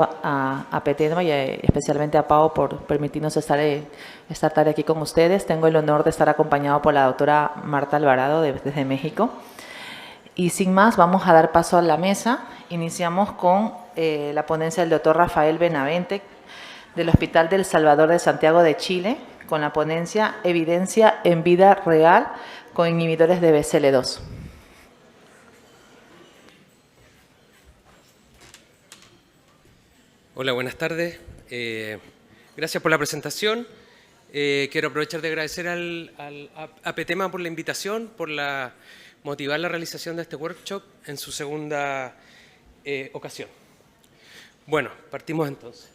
a Petema y especialmente a Pau por permitirnos estar tarde aquí con ustedes. Tengo el honor de estar acompañado por la doctora Marta Alvarado desde México. Y sin más, vamos a dar paso a la mesa. Iniciamos con la ponencia del doctor Rafael Benavente del Hospital del Salvador de Santiago de Chile, con la ponencia Evidencia en vida real con inhibidores de BCL2. Hola, buenas tardes. Gracias por la presentación. Quiero aprovechar de agradecer a Petema por la invitación, por motivar la realización de este workshop en su segunda ocasión. Bueno, partimos entonces.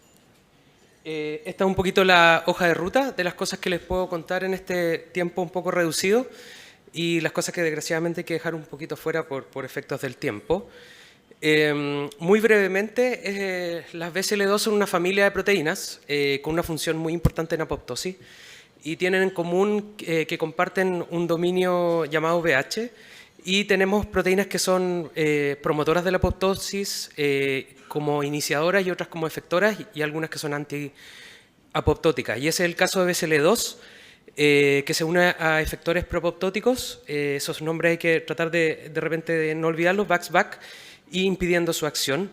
Esta es un poquito la hoja de ruta de las cosas que les puedo contar en este tiempo un poco reducido y las cosas que desgraciadamente hay que dejar un poquito fuera por efectos del tiempo. Muy brevemente, las BCL2 son una familia de proteínas con una función muy importante en apoptosis y tienen en común que comparten un dominio llamado VH y tenemos proteínas que son promotoras de la apoptosis como iniciadoras y otras como efectoras y algunas que son antiapoptóticas. Y ese es el caso de BCL2, que se une a efectores propoptóticos. Esos nombres hay que tratar de repente de no olvidarlos, back, y impidiendo su acción.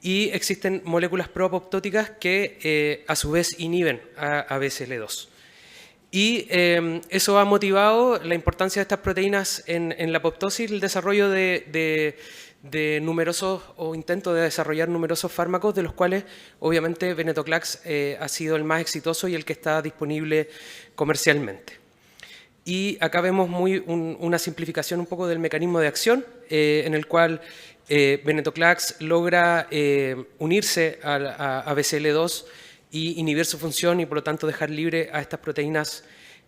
Y existen moléculas proapoptóticas que a su vez inhiben a BCL2. Y eso ha motivado la importancia de estas proteínas en la apoptosis, el desarrollo de numerosos, o intento de desarrollar numerosos fármacos, de los cuales obviamente venetoclax ha sido el más exitoso y el que está disponible comercialmente. Y acá vemos una simplificación un poco del mecanismo de acción, en el cual venetoclax logra unirse a BCL2 y inhibir su función y por lo tanto dejar libre a estas proteínas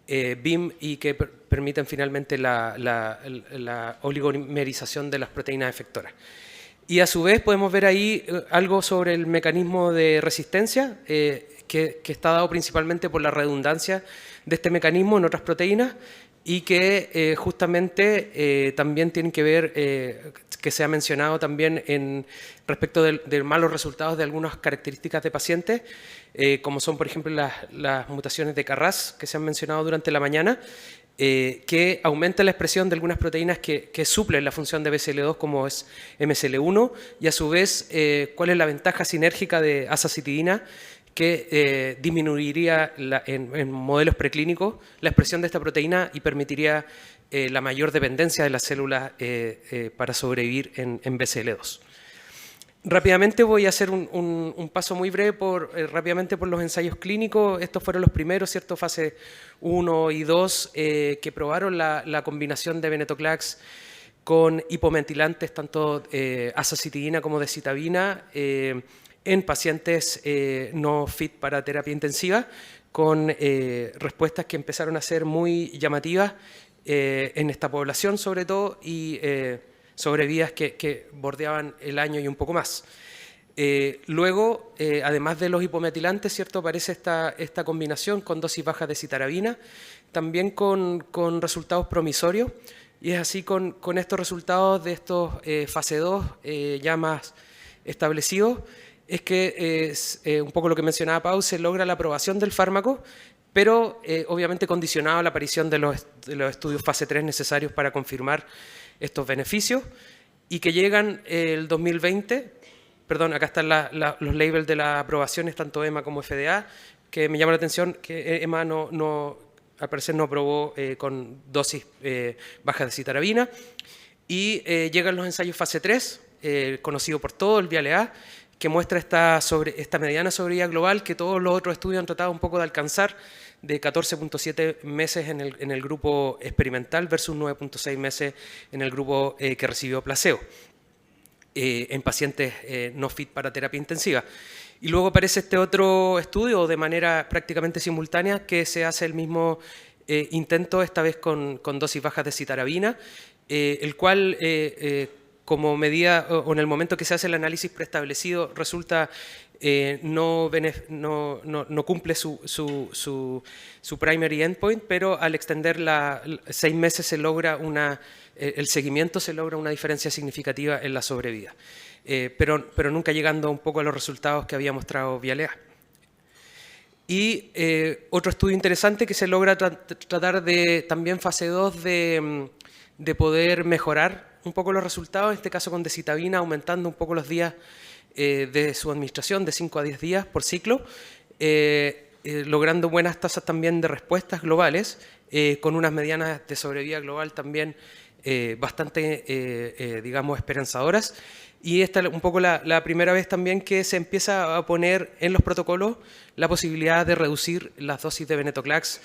BIM y que permiten finalmente la oligomerización de las proteínas efectoras. Y a su vez podemos ver ahí algo sobre el mecanismo de resistencia que está dado principalmente por la redundancia de este mecanismo en otras proteínas y que justamente también tienen que ver, que se ha mencionado también respecto de malos resultados de algunas características de pacientes, como son por ejemplo las mutaciones de Carras que se han mencionado durante la mañana, que aumenta la expresión de algunas proteínas que suplen la función de BCL2 como es MCL1 y a su vez cuál es la ventaja sinérgica de azacitidina que disminuiría en modelos preclínicos la expresión de esta proteína y permitiría la mayor dependencia de las células para sobrevivir en BCL2. Rápidamente voy a hacer un paso muy breve rápidamente por los ensayos clínicos. Estos fueron los primeros, ¿cierto? Fase 1 y 2 que probaron la combinación de venetoclax con hipometilantes, tanto azacitidina como decitabina, en pacientes no fit para terapia intensiva, con respuestas que empezaron a ser muy llamativas en esta población sobre todo y sobrevidas que bordeaban el año y un poco más. Luego, además de los hipometilantes, ¿cierto? Aparece esta combinación con dosis bajas de citarabina, también con resultados promisorios, y es así con estos resultados de estos fase 2 ya más establecidos, es que un poco lo que mencionaba Pau, se logra la aprobación del fármaco, pero obviamente condicionado a la aparición de los estudios fase 3 necesarios para confirmar estos beneficios, y que llegan el 2020, perdón, acá están los labels de las aprobaciones, tanto EMA como FDA, que me llama la atención que EMA al parecer no aprobó con dosis bajas de citarabina, y llegan los ensayos fase 3, conocido por todo, el VIALE-A, que muestra esta mediana sobrevida global que todos los otros estudios han tratado un poco de alcanzar, de 14.7 meses en el grupo experimental versus 9.6 meses en el grupo que recibió placebo, en pacientes no fit para terapia intensiva. Y luego aparece este otro estudio de manera prácticamente simultánea que se hace el mismo intento, esta vez con dosis bajas de citarabina, el cual como medida o en el momento que se hace el análisis preestablecido resulta no cumple su primary endpoint, pero al extender 6 meses se logra el seguimiento se logra una diferencia significativa en la sobrevida. pero nunca llegando un poco a los resultados que había mostrado Vialea. Y otro estudio interesante que se logra tratar de también fase 2 de poder mejorar un poco los resultados, en este caso con decitabina, aumentando un poco los días de su administración, de 5 a 10 días por ciclo, logrando buenas tasas también de respuestas globales, con unas medianas de sobrevida global también bastante, digamos, esperanzadoras. Y esta es un poco la primera vez también que se empieza a poner en los protocolos la posibilidad de reducir las dosis de venetoclax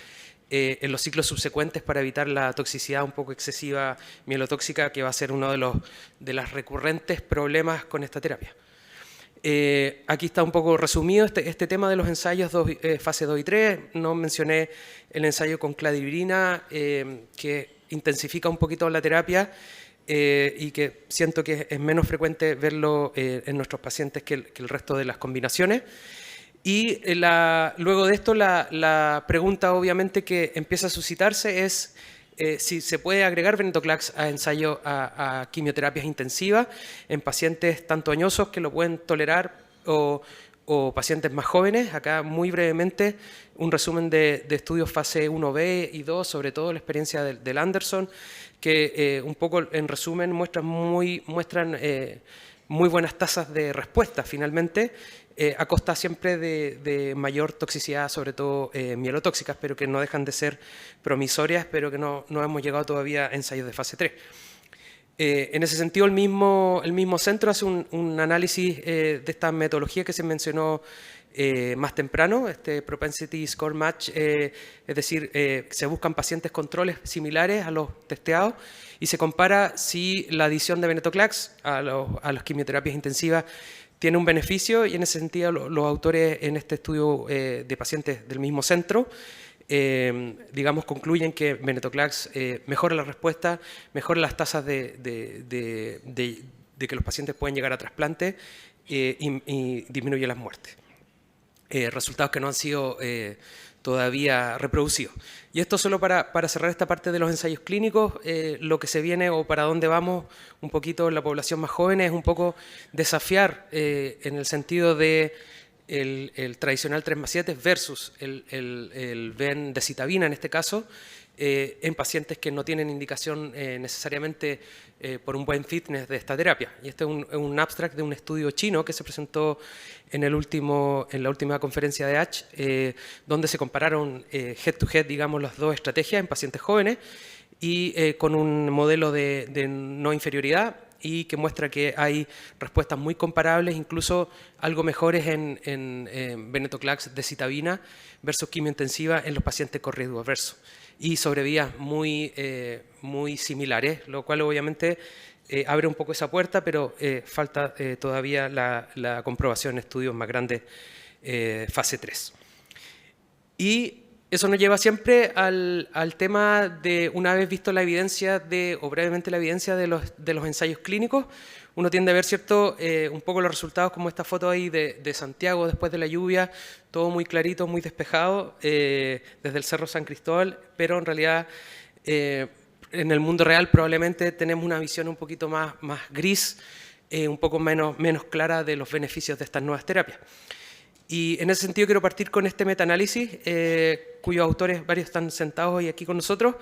en los ciclos subsecuentes para evitar la toxicidad un poco excesiva mielotóxica, que va a ser uno de los recurrentes problemas con esta terapia. Aquí está un poco resumido este tema de los ensayos fase 2 y 3. No mencioné el ensayo con cladivirina, que intensifica un poquito la terapia, y que siento que es menos frecuente verlo en nuestros pacientes que el resto de las combinaciones. Y luego de esto, la pregunta obviamente que empieza a suscitarse es si se puede agregar venetoclax a ensayos a quimioterapias intensivas en pacientes tanto añosos que lo pueden tolerar o pacientes más jóvenes. Acá muy brevemente un resumen de estudios fase 1B y 2, sobre todo la experiencia del Anderson, que un poco en resumen muestran muy buenas tasas de respuesta finalmente, a costa siempre de mayor toxicidad, sobre todo mielotóxicas, pero que no dejan de ser promisorias, pero que no hemos llegado todavía a ensayos de fase 3. En ese sentido, el mismo centro hace un análisis de esta metodología que se mencionó más temprano, este Propensity Score Match, es decir, se buscan pacientes controles similares a los testeados y se compara si la adición de venetoclax a las quimioterapias intensivas tiene un beneficio, y en ese sentido los autores en este estudio de pacientes del mismo centro digamos, concluyen que venetoclax mejora la respuesta, mejora las tasas de que los pacientes pueden llegar a trasplante y disminuye las muertes. Resultados que no han sido todavía reproducidos. Y esto solo para cerrar esta parte de los ensayos clínicos, lo que se viene o para dónde vamos un poquito en la población más joven es un poco desafiar en el sentido de el tradicional 3+7 versus el ven de citabina en este caso, en pacientes que no tienen indicación necesariamente por un buen fitness de esta terapia. Y este es un abstract de un estudio chino que se presentó en la última conferencia de ASH, donde se compararon head to head, digamos, las dos estrategias en pacientes jóvenes y con un modelo de no inferioridad, y que muestra que hay respuestas muy comparables, incluso algo mejores en venetoclax de citabina versus quimiointensiva en los pacientes con riesgo adverso, y sobrevidas muy similares, lo cual obviamente abre un poco esa puerta, pero falta todavía la comprobación en estudios más grandes fase 3. Y eso nos lleva siempre al tema de, una vez visto la evidencia o brevemente la evidencia de los ensayos clínicos, uno tiende a ver, ¿cierto?, un poco los resultados como esta foto ahí de Santiago después de la lluvia, todo muy clarito, muy despejado, desde el Cerro San Cristóbal, pero en realidad en el mundo real probablemente tenemos una visión un poquito más gris, un poco menos clara de los beneficios de estas nuevas terapias. Y en ese sentido quiero partir con este metaanálisis, cuyos autores varios están sentados hoy aquí con nosotros,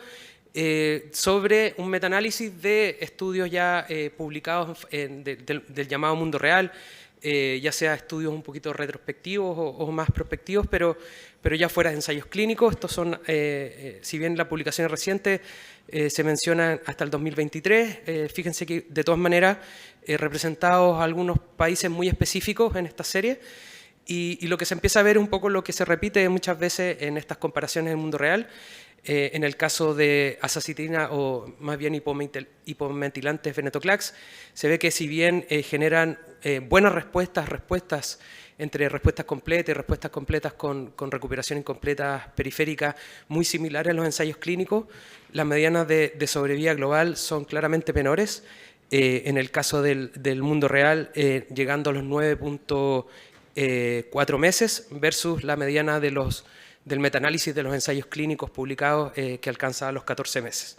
sobre un metaanálisis de estudios ya publicados del llamado mundo real, ya sea estudios un poquito retrospectivos o más prospectivos, pero ya fuera de ensayos clínicos. Estos son, si bien la publicación es reciente, se mencionan hasta el 2023, fíjense que de todas maneras representados algunos países muy específicos en esta serie. Y lo que se empieza a ver un poco lo que se repite muchas veces en estas comparaciones en el mundo real, en el caso de azacitidina o más bien hipometilantes venetoclax, se ve que si bien generan buenas respuestas entre respuestas completas y respuestas completas con recuperación incompleta periférica muy similares en los ensayos clínicos, las medianas de sobrevida global son claramente menores. En el caso del mundo real, llegando a los 9.4 meses versus la mediana del metaanálisis de los ensayos clínicos publicados que alcanza a los 14 meses.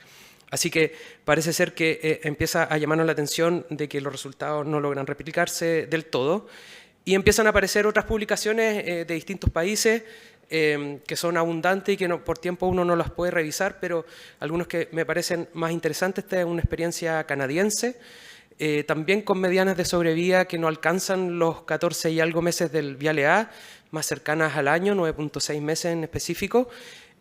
Así que parece ser que empieza a llamarnos la atención de que los resultados no logran replicarse del todo y empiezan a aparecer otras publicaciones de distintos países que son abundantes y que por tiempo uno no las puede revisar, pero algunos que me parecen más interesantes. Esta es una experiencia canadiense, también con medianas de sobrevida que no alcanzan los 14 y algo meses del Viale A, más cercanas al año, 9.6 meses en específico.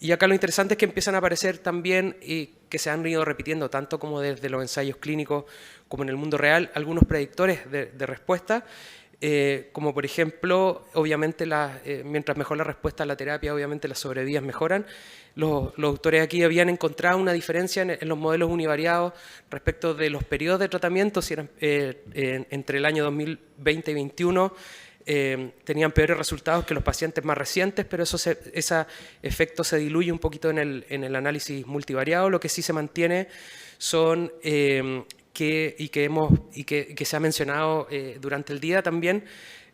Y acá lo interesante es que empiezan a aparecer también, y que se han ido repitiendo tanto como desde los ensayos clínicos como en el mundo real, algunos predictores de respuesta, como por ejemplo, obviamente, mientras mejor la respuesta a la terapia, obviamente las sobrevidas mejoran. Los autores aquí habían encontrado una diferencia en los modelos univariados respecto de los periodos de tratamiento, si eran, entre el año 2020 y 2021, tenían peores resultados que los pacientes más recientes, pero ese efecto se diluye un poquito en el análisis multivariado. Lo que sí se mantiene son, que se ha mencionado durante el día también,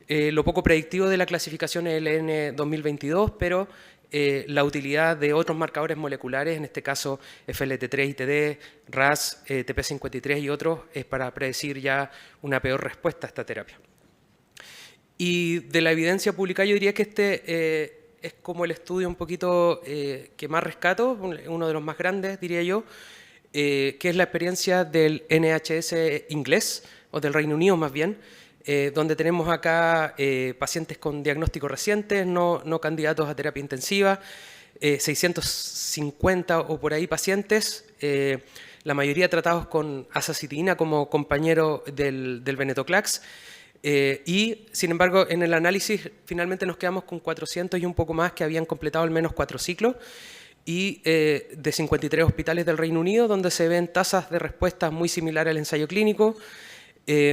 lo poco predictivo de la clasificación ELN 2022, pero la utilidad de otros marcadores moleculares, en este caso FLT3-ITD, RAS, TP53 y otros, es para predecir ya una peor respuesta a esta terapia. Y de la evidencia publicada yo diría que este es como el estudio un poquito que más rescato, uno de los más grandes diría yo, que es la experiencia del NHS inglés, o del Reino Unido más bien, donde tenemos acá pacientes con diagnósticos recientes, no candidatos a terapia intensiva, 650 o por ahí pacientes, la mayoría tratados con azacitidina como compañero del venetoclax. Y, sin embargo, en el análisis finalmente nos quedamos con 400 y un poco más que habían completado al menos 4 ciclos, y de 53 hospitales del Reino Unido, donde se ven tasas de respuesta muy similares al ensayo clínico,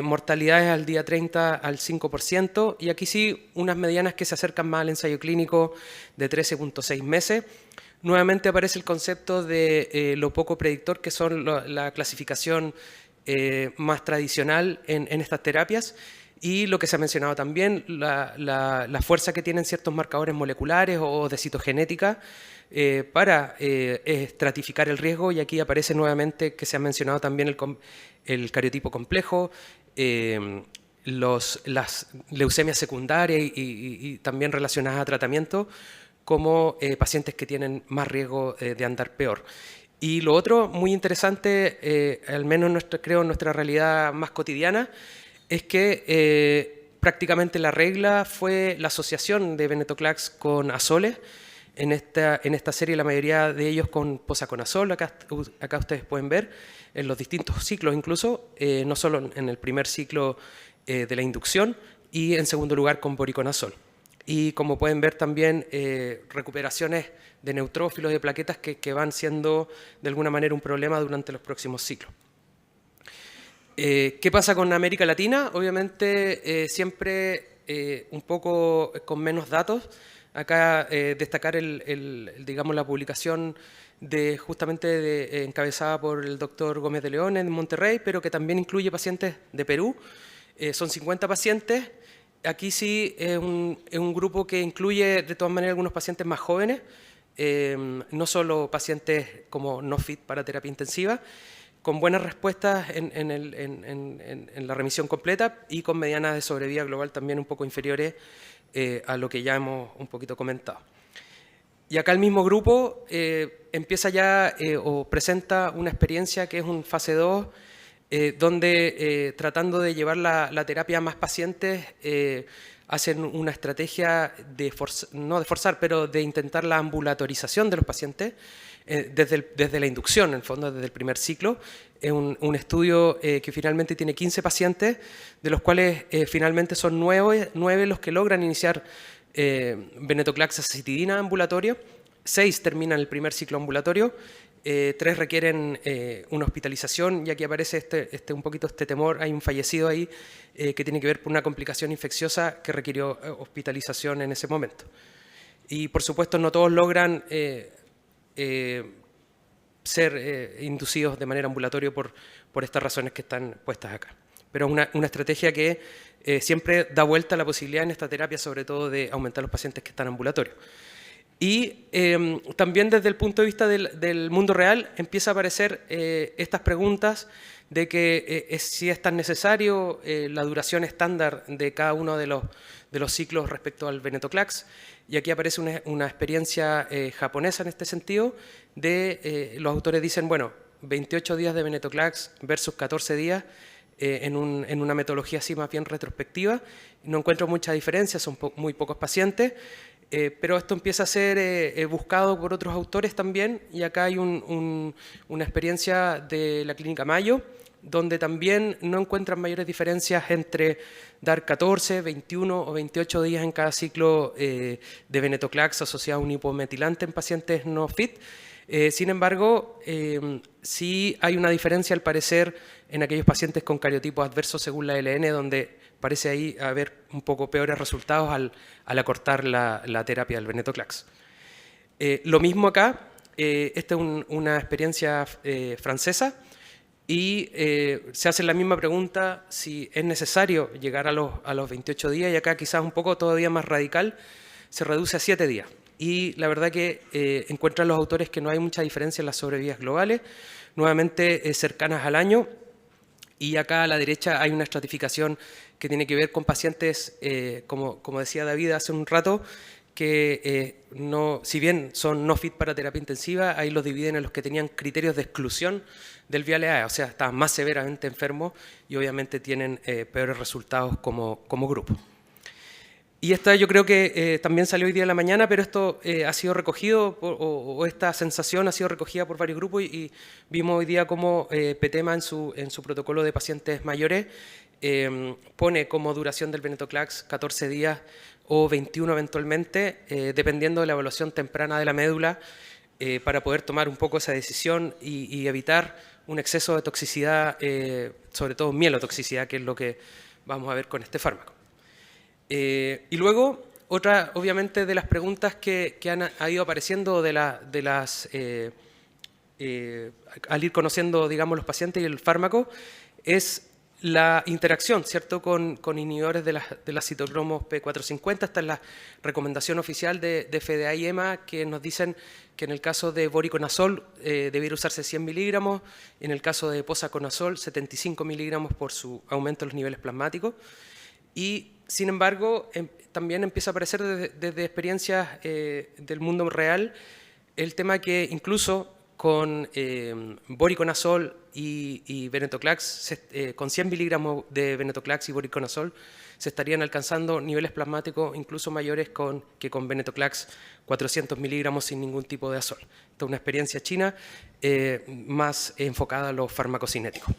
mortalidades al día 30 al 5%, y aquí sí unas medianas que se acercan más al ensayo clínico de 13.6 meses. Nuevamente aparece el concepto de lo poco predictor, que son la clasificación más tradicional en estas terapias, y lo que se ha mencionado también, la fuerza que tienen ciertos marcadores moleculares o de citogenética para estratificar el riesgo, y aquí aparece nuevamente que se ha mencionado también el cariotipo complejo, las leucemias secundarias y también relacionadas a tratamiento, como pacientes que tienen más riesgo de andar peor. Y lo otro muy interesante, al menos creo en nuestra realidad más cotidiana, es que prácticamente la regla fue la asociación de venetoclax con azoles. En esta serie la mayoría de ellos con posaconazol, acá ustedes pueden ver, en los distintos ciclos incluso, no solo en el primer ciclo de la inducción, y en segundo lugar con voriconazol. Y como pueden ver también recuperaciones de neutrófilos, de plaquetas que van siendo de alguna manera un problema durante los próximos ciclos. ¿Qué pasa con América Latina? Obviamente siempre un poco con menos datos. Acá destacar digamos, la publicación justamente encabezada por el doctor Gómez de León en Monterrey, pero que también incluye pacientes de Perú. Son 50 pacientes. Aquí sí es un grupo que incluye de todas maneras algunos pacientes más jóvenes, no solo pacientes como no fit para terapia intensiva, con buenas respuestas en la remisión completa y con medianas de sobrevida global también un poco inferiores a lo que ya hemos un poquito comentado. Y acá el mismo grupo empieza ya o presenta una experiencia que es un fase 2, donde tratando de llevar la terapia a más pacientes, hacen una estrategia no de forzar, pero de intentar la ambulatorización de los pacientes, desde la inducción, en el fondo, desde el primer ciclo. Es un estudio que finalmente tiene 15 pacientes, de los cuales finalmente son 9 los que logran iniciar venetoclax azacitidina ambulatorio, 6 terminan el primer ciclo ambulatorio, 3 requieren una hospitalización, y aquí aparece un poquito este temor. Hay un fallecido ahí que tiene que ver con una complicación infecciosa que requirió hospitalización en ese momento. Y por supuesto no todos logran ser inducidos de manera ambulatoria por estas razones que están puestas acá. Pero es una estrategia que siempre da vuelta a la posibilidad en esta terapia, sobre todo de aumentar los pacientes que están ambulatorios. Y también desde el punto de vista del mundo real empieza a aparecer estas preguntas de que si es tan necesario la duración estándar de cada uno de los ciclos respecto al venetoclax. Y aquí aparece una experiencia japonesa en este sentido, los autores dicen, bueno, 28 días de venetoclax versus 14 días, en una metodología así más bien retrospectiva. No encuentro mucha diferencia, son muy pocos pacientes, pero esto empieza a ser buscado por otros autores también, y acá hay una experiencia de la Clínica Mayo, donde también no encuentran mayores diferencias entre dar 14, 21 o 28 días en cada ciclo de venetoclax asociado a un hipometilante en pacientes no fit. Sin embargo, sí hay una diferencia al parecer en aquellos pacientes con cariotipos adversos según la LN, donde parece ahí haber un poco peores resultados al acortar la terapia del venetoclax. Lo mismo acá, esta es una experiencia francesa, y se hace la misma pregunta si es necesario llegar a los 28 días, y acá quizás un poco todavía más radical, se reduce a 7 días. Y la verdad que encuentran los autores que no hay mucha diferencia en las sobrevidas globales, nuevamente cercanas al año, y acá a la derecha hay una estratificación que tiene que ver con pacientes, como decía David hace un rato, que si bien son no fit para terapia intensiva, ahí los dividen en los que tenían criterios de exclusión del VIALE-A, o sea, estaban más severamente enfermos y obviamente tienen peores resultados como grupo. Y esta yo creo que también salió hoy día en la mañana, pero esto ha sido recogido, o esta sensación ha sido recogida por varios grupos, y vimos hoy día cómo PETEMA en su protocolo de pacientes mayores pone como duración del venetoclax 14 días o 21 eventualmente, dependiendo de la evaluación temprana de la médula, para poder tomar un poco esa decisión y evitar un exceso de toxicidad, sobre todo mielotoxicidad, que es lo que vamos a ver con este fármaco. Y luego, otra, obviamente, de las preguntas que ha ido apareciendo al ir conociendo, digamos, los pacientes y el fármaco, es la interacción, ¿cierto?, con inhibidores de las citocromos P450. Esta es la recomendación oficial de FDA y EMA, que nos dicen que en el caso de voriconazol debiera usarse 100 miligramos, en el caso de posaconazol 75 miligramos por su aumento de los niveles plasmáticos. Y sin embargo, también empieza a aparecer desde experiencias del mundo real el tema que incluso con voriconazol y venetoclax, con 100 miligramos de venetoclax y voriconazol, se estarían alcanzando niveles plasmáticos incluso mayores que con venetoclax 400 miligramos sin ningún tipo de azol. Esta es una experiencia china más enfocada a los farmacocinéticos.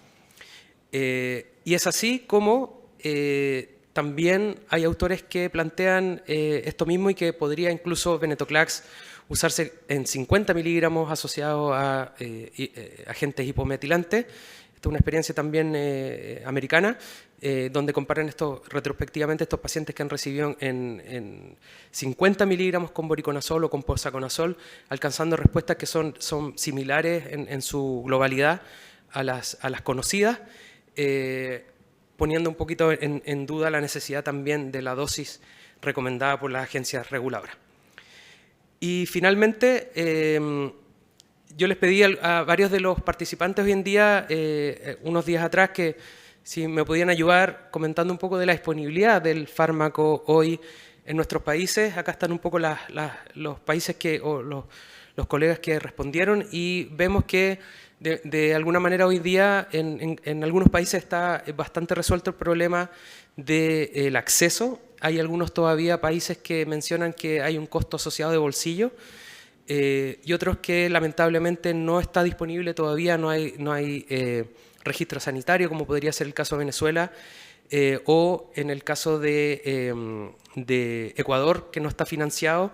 Y es así como también hay autores que plantean esto mismo, y que podría incluso venetoclax usarse en 50 miligramos asociado a agentes hipometilantes. Esta es una experiencia también americana, donde comparan retrospectivamente estos pacientes que han recibido en 50 miligramos con voriconazol o con posaconazol, alcanzando respuestas que son similares en su globalidad a las conocidas, poniendo un poquito en duda la necesidad también de la dosis recomendada por las agencias reguladoras. Y finalmente, yo les pedí a varios de los participantes hoy en día, unos días atrás, que si me podían ayudar comentando un poco de la disponibilidad del fármaco hoy en nuestros países. Acá están un poco los países los colegas que respondieron, y vemos que de alguna manera hoy día en algunos países está bastante resuelto el problema del acceso. Hay algunos todavía países que mencionan que hay un costo asociado de bolsillo, y otros que lamentablemente no está disponible todavía, no hay registro sanitario, como podría ser el caso de Venezuela, o en el caso de Ecuador, que no está financiado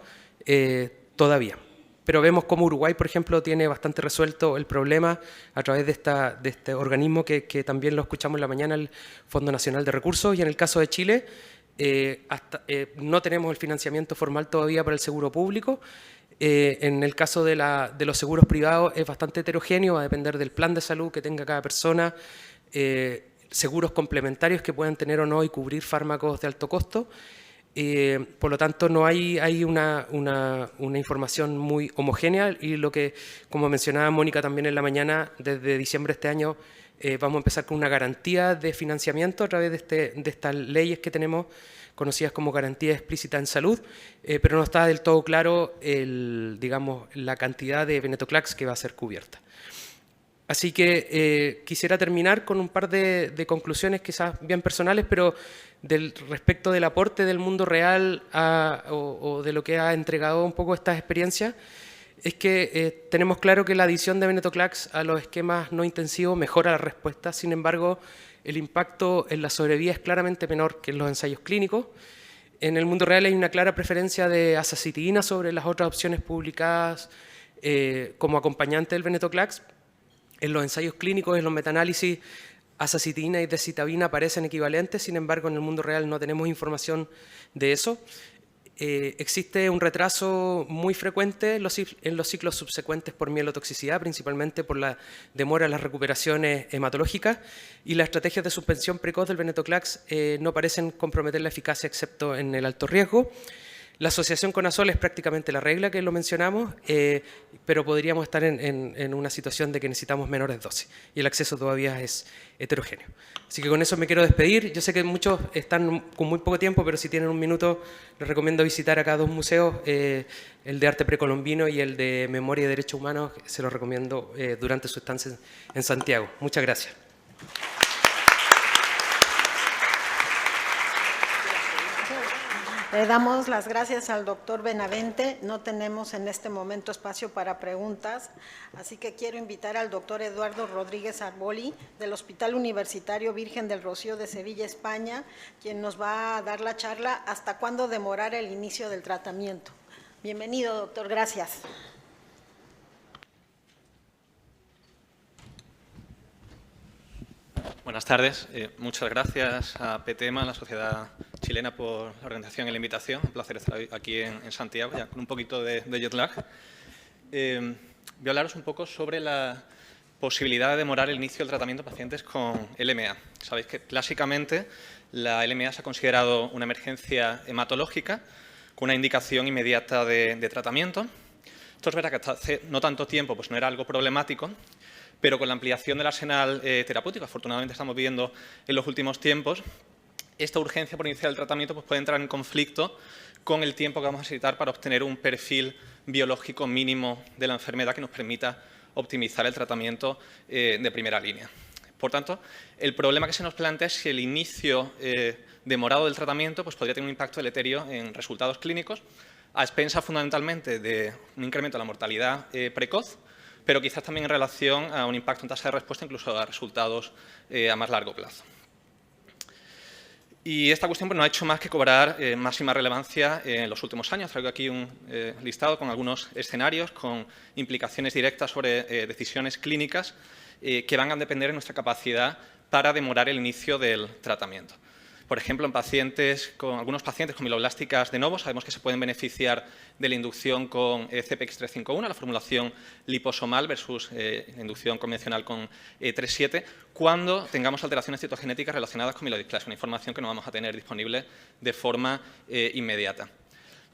todavía. Pero vemos como Uruguay, por ejemplo, tiene bastante resuelto el problema a través de este organismo que también lo escuchamos en la mañana, el Fondo Nacional de Recursos. Y en el caso de Chile, no tenemos el financiamiento formal todavía para el seguro público. En el caso de los seguros privados es bastante heterogéneo, va a depender del plan de salud que tenga cada persona, seguros complementarios que puedan tener o no y cubrir fármacos de alto costo. Por lo tanto, no hay una información muy homogénea y lo que, como mencionaba Mónica también en la mañana, desde diciembre de este año vamos a empezar con una garantía de financiamiento a través de estas leyes que tenemos, conocidas como garantía explícita en salud, pero no está del todo claro digamos, la cantidad de venetoclax que va a ser cubierta. Así que quisiera terminar con un par de conclusiones quizás bien personales, pero respecto del aporte del mundo real o de lo que ha entregado un poco estas experiencias, es que tenemos claro que la adición de venetoclax a los esquemas no intensivos mejora la respuesta. Sin embargo, el impacto en la sobrevida es claramente menor que en los ensayos clínicos. En el mundo real hay una clara preferencia de azacitidina sobre las otras opciones publicadas como acompañante del venetoclax. En los ensayos clínicos, en los metaanálisis, azacitidina y decitabina parecen equivalentes, sin embargo, en el mundo real no tenemos información de eso. Existe un retraso muy frecuente en los ciclos subsecuentes por mielotoxicidad, principalmente por la demora en las recuperaciones hematológicas, y las estrategias de suspensión precoz del venetoclax no parecen comprometer la eficacia excepto en el alto riesgo. La asociación con azol es prácticamente la regla, que lo mencionamos, pero podríamos estar en una situación de que necesitamos menores dosis y el acceso todavía es heterogéneo. Así que con eso me quiero despedir. Yo sé que muchos están con muy poco tiempo, pero si tienen un minuto les recomiendo visitar acá dos museos, el de arte precolombino y el de memoria y derechos humanos. Se los recomiendo durante su estancia en Santiago. Muchas gracias. Le damos las gracias al doctor Benavente. No tenemos en este momento espacio para preguntas, así que quiero invitar al doctor Eduardo Rodríguez Arboli del Hospital Universitario Virgen del Rocío de Sevilla, España, quien nos va a dar la charla ¿Hasta cuándo demorar el inicio del tratamiento? Bienvenido, doctor. Gracias. Buenas tardes. Muchas gracias a PTEMA, a la Sociedad Chilena, por la organización y la invitación. Un placer estar aquí en Santiago, ya con un poquito de jet lag. Voy a hablaros un poco sobre la posibilidad de demorar el inicio del tratamiento de pacientes con LMA. Sabéis que clásicamente la LMA se ha considerado una emergencia hematológica con una indicación inmediata de tratamiento. Esto es verdad que hasta hace no tanto tiempo pues no era algo problemático, pero con la ampliación del arsenal terapéutico, afortunadamente estamos viendo en los últimos tiempos, esta urgencia por iniciar el tratamiento pues puede entrar en conflicto con el tiempo que vamos a necesitar para obtener un perfil biológico mínimo de la enfermedad que nos permita optimizar el tratamiento de primera línea. Por tanto, el problema que se nos plantea es si el inicio demorado del tratamiento pues podría tener un impacto deleterio en resultados clínicos, a expensas fundamentalmente de un incremento de la mortalidad precoz, pero quizás también en relación a un impacto en tasa de respuesta, incluso a resultados a más largo plazo. Y esta cuestión pues, no ha hecho más que cobrar máxima relevancia en los últimos años. Traigo aquí un listado con algunos escenarios con implicaciones directas sobre decisiones clínicas que van a depender de nuestra capacidad para demorar el inicio del tratamiento. Por ejemplo, en algunos pacientes con mieloblásticas de novo, sabemos que se pueden beneficiar de la inducción con CPX-351, la formulación liposomal versus la inducción convencional con 3.7, cuando tengamos alteraciones citogenéticas relacionadas con mielodisplasia, una información que no vamos a tener disponible de forma inmediata.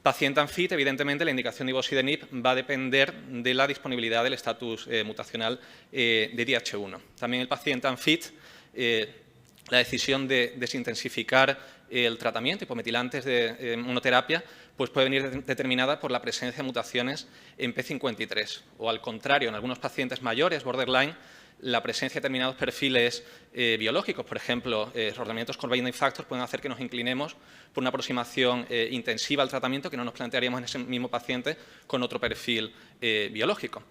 Paciente unfit, evidentemente, la indicación de ivosidenib va a depender de la disponibilidad del estatus mutacional de DH1. También el paciente unfit, la decisión de desintensificar el tratamiento, hipometilantes de monoterapia, pues puede venir determinada por la presencia de mutaciones en P53. O al contrario, en algunos pacientes mayores, borderline, la presencia de determinados perfiles biológicos, por ejemplo, rodamientos con binding factors, pueden hacer que nos inclinemos por una aproximación intensiva al tratamiento que no nos plantearíamos en ese mismo paciente con otro perfil biológico.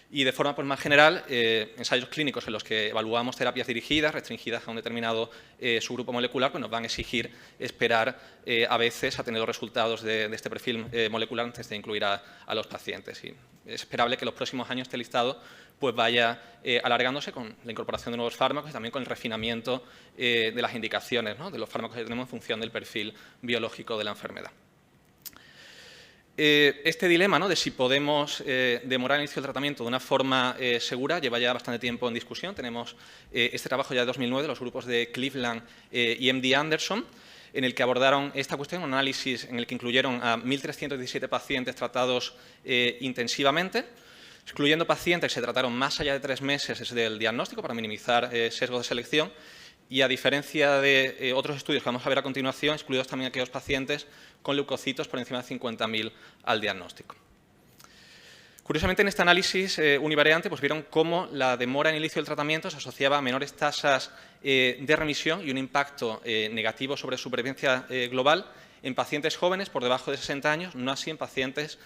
Y de forma pues, más general, ensayos clínicos en los que evaluamos terapias dirigidas, restringidas a un determinado subgrupo molecular, pues nos van a exigir esperar a veces a tener los resultados de este perfil molecular antes de incluir a los pacientes. Y es esperable que en los próximos años este listado pues, vaya alargándose con la incorporación de nuevos fármacos y también con el refinamiento de las indicaciones, ¿no? de los fármacos que tenemos en función del perfil biológico de la enfermedad. Este dilema, ¿no? de si podemos demorar el inicio del tratamiento de una forma segura lleva ya bastante tiempo en discusión. Tenemos este trabajo ya de 2009 de los grupos de Cleveland y MD Anderson, en el que abordaron esta cuestión, un análisis en el que incluyeron a 1.317 pacientes tratados intensivamente, excluyendo pacientes que se trataron más allá de 3 meses desde el diagnóstico para minimizar sesgos de selección y, a diferencia de otros estudios que vamos a ver a continuación, excluidos también aquellos pacientes con leucocitos por encima de 50.000 al diagnóstico. Curiosamente, en este análisis univariante pues vieron cómo la demora en el inicio del tratamiento se asociaba a menores tasas de remisión y un impacto negativo sobre supervivencia global en pacientes jóvenes por debajo de 60 años, no así en pacientes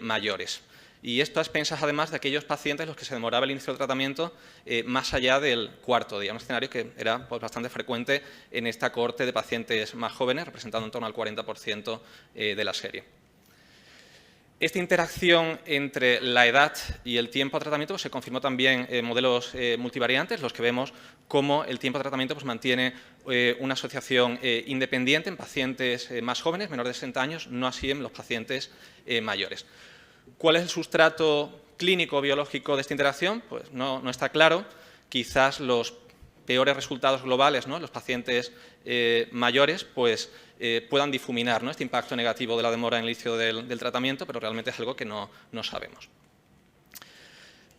mayores. Y esto a expensas, además, de aquellos pacientes en los que se demoraba el inicio del tratamiento más allá del 4º día, un escenario que era pues, bastante frecuente en esta cohorte de pacientes más jóvenes, representando en torno al 40% de la serie. Esta interacción entre la edad y el tiempo de tratamiento pues, se confirmó también en modelos multivariantes, los que vemos cómo el tiempo de tratamiento pues, mantiene una asociación independiente en pacientes más jóvenes, menores de 60 años, no así en los pacientes mayores. ¿Cuál es el sustrato clínico biológico de esta interacción? Pues no está claro. Quizás los peores resultados globales, ¿no?, en los pacientes mayores pues, puedan difuminar, ¿no?, este impacto negativo de la demora en el inicio del tratamiento, pero realmente es algo que no sabemos.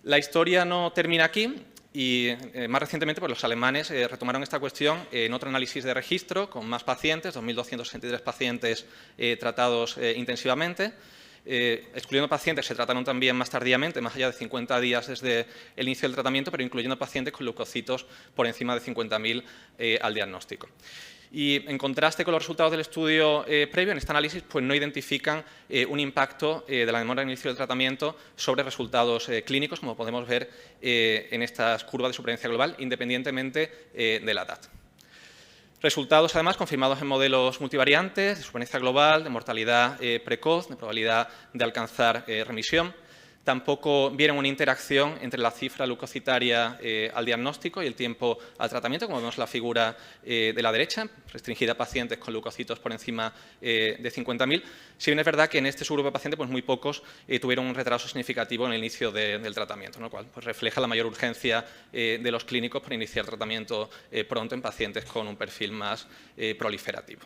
La historia no termina aquí y más recientemente pues, los alemanes retomaron esta cuestión en otro análisis de registro con más pacientes, 2.263 pacientes tratados intensivamente. Excluyendo pacientes que se trataron también más tardíamente, más allá de 50 días desde el inicio del tratamiento, pero incluyendo pacientes con leucocitos por encima de 50.000 al diagnóstico. Y en contraste con los resultados del estudio previo, en este análisis pues, no identifican un impacto de la demora en el inicio del tratamiento sobre resultados clínicos, como podemos ver en estas curvas de supervivencia global, independientemente de la edad. Resultados, además, confirmados en modelos multivariantes, de supervivencia global, de mortalidad precoz, de probabilidad de alcanzar remisión. Tampoco vieron una interacción entre la cifra leucocitaria al diagnóstico y el tiempo al tratamiento, como vemos en la figura de la derecha, restringida a pacientes con leucocitos por encima de 50.000. Si bien es verdad que en este subgrupo de pacientes pues muy pocos tuvieron un retraso significativo en el inicio del tratamiento, lo cual pues, refleja la mayor urgencia de los clínicos por iniciar tratamiento pronto en pacientes con un perfil más proliferativo.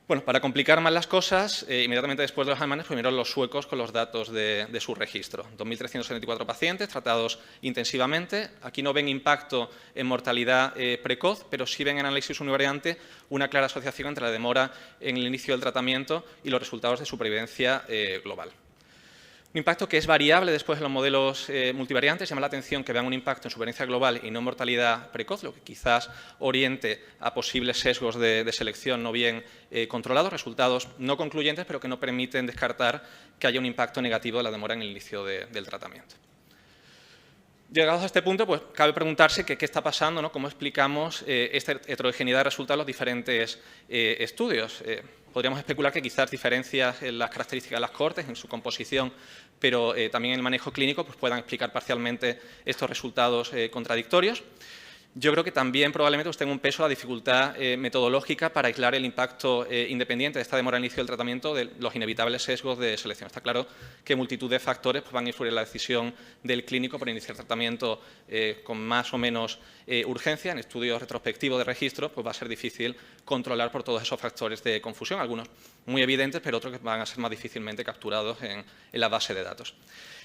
Bueno, para complicar más las cosas, inmediatamente después de los alemanes, pues vinieron los suecos con los datos de su registro. 2.374 pacientes tratados intensivamente. Aquí no ven impacto en mortalidad precoz, pero sí ven en análisis univariante una clara asociación entre la demora en el inicio del tratamiento y los resultados de supervivencia global. Un impacto que es variable después en los modelos multivariantes. Llama la atención que vean un impacto en supervivencia global y no en mortalidad precoz, lo que quizás oriente a posibles sesgos de selección no bien controlados, resultados no concluyentes, pero que no permiten descartar que haya un impacto negativo de la demora en el inicio del tratamiento. Llegados a este punto, pues cabe preguntarse qué está pasando, ¿no? Cómo explicamos esta heterogeneidad de resultados en los diferentes estudios. Podríamos especular que quizás diferencias en las características de las cohortes, en su composición, pero también en el manejo clínico, pues puedan explicar parcialmente estos resultados contradictorios. Yo creo que también probablemente pues, tenga un peso la dificultad metodológica para aislar el impacto independiente de esta demora al inicio del tratamiento de los inevitables sesgos de selección. Está claro que multitud de factores pues, van a influir en la decisión del clínico para iniciar tratamiento con más o menos urgencia. En estudios retrospectivos de registro pues, va a ser difícil controlar por todos esos factores de confusión, algunos muy evidentes, pero otros que van a ser más difícilmente capturados en la base de datos.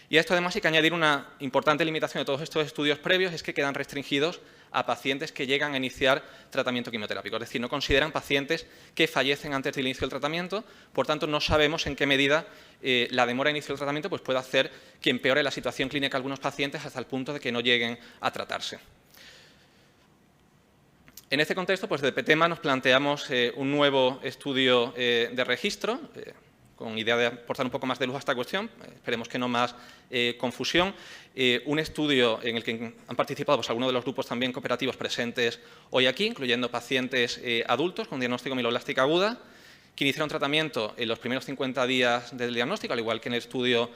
Y a esto además hay que añadir una importante limitación de todos estos estudios previos, es que quedan restringidos a pacientes que llegan a iniciar tratamiento quimioterápico. Es decir, no consideran pacientes que fallecen antes del inicio del tratamiento, por tanto no sabemos en qué medida la demora de inicio del tratamiento pues, puede hacer que empeore la situación clínica de algunos pacientes hasta el punto de que no lleguen a tratarse. En este contexto, pues, de PETEMA nos planteamos un nuevo estudio de registro, con idea de aportar un poco más de luz a esta cuestión, esperemos que no más confusión. Un estudio en el que han participado pues, algunos de los grupos también cooperativos presentes hoy aquí, incluyendo pacientes adultos con diagnóstico mieloblástica aguda, que iniciaron tratamiento en los primeros 50 días del diagnóstico, al igual que en el estudio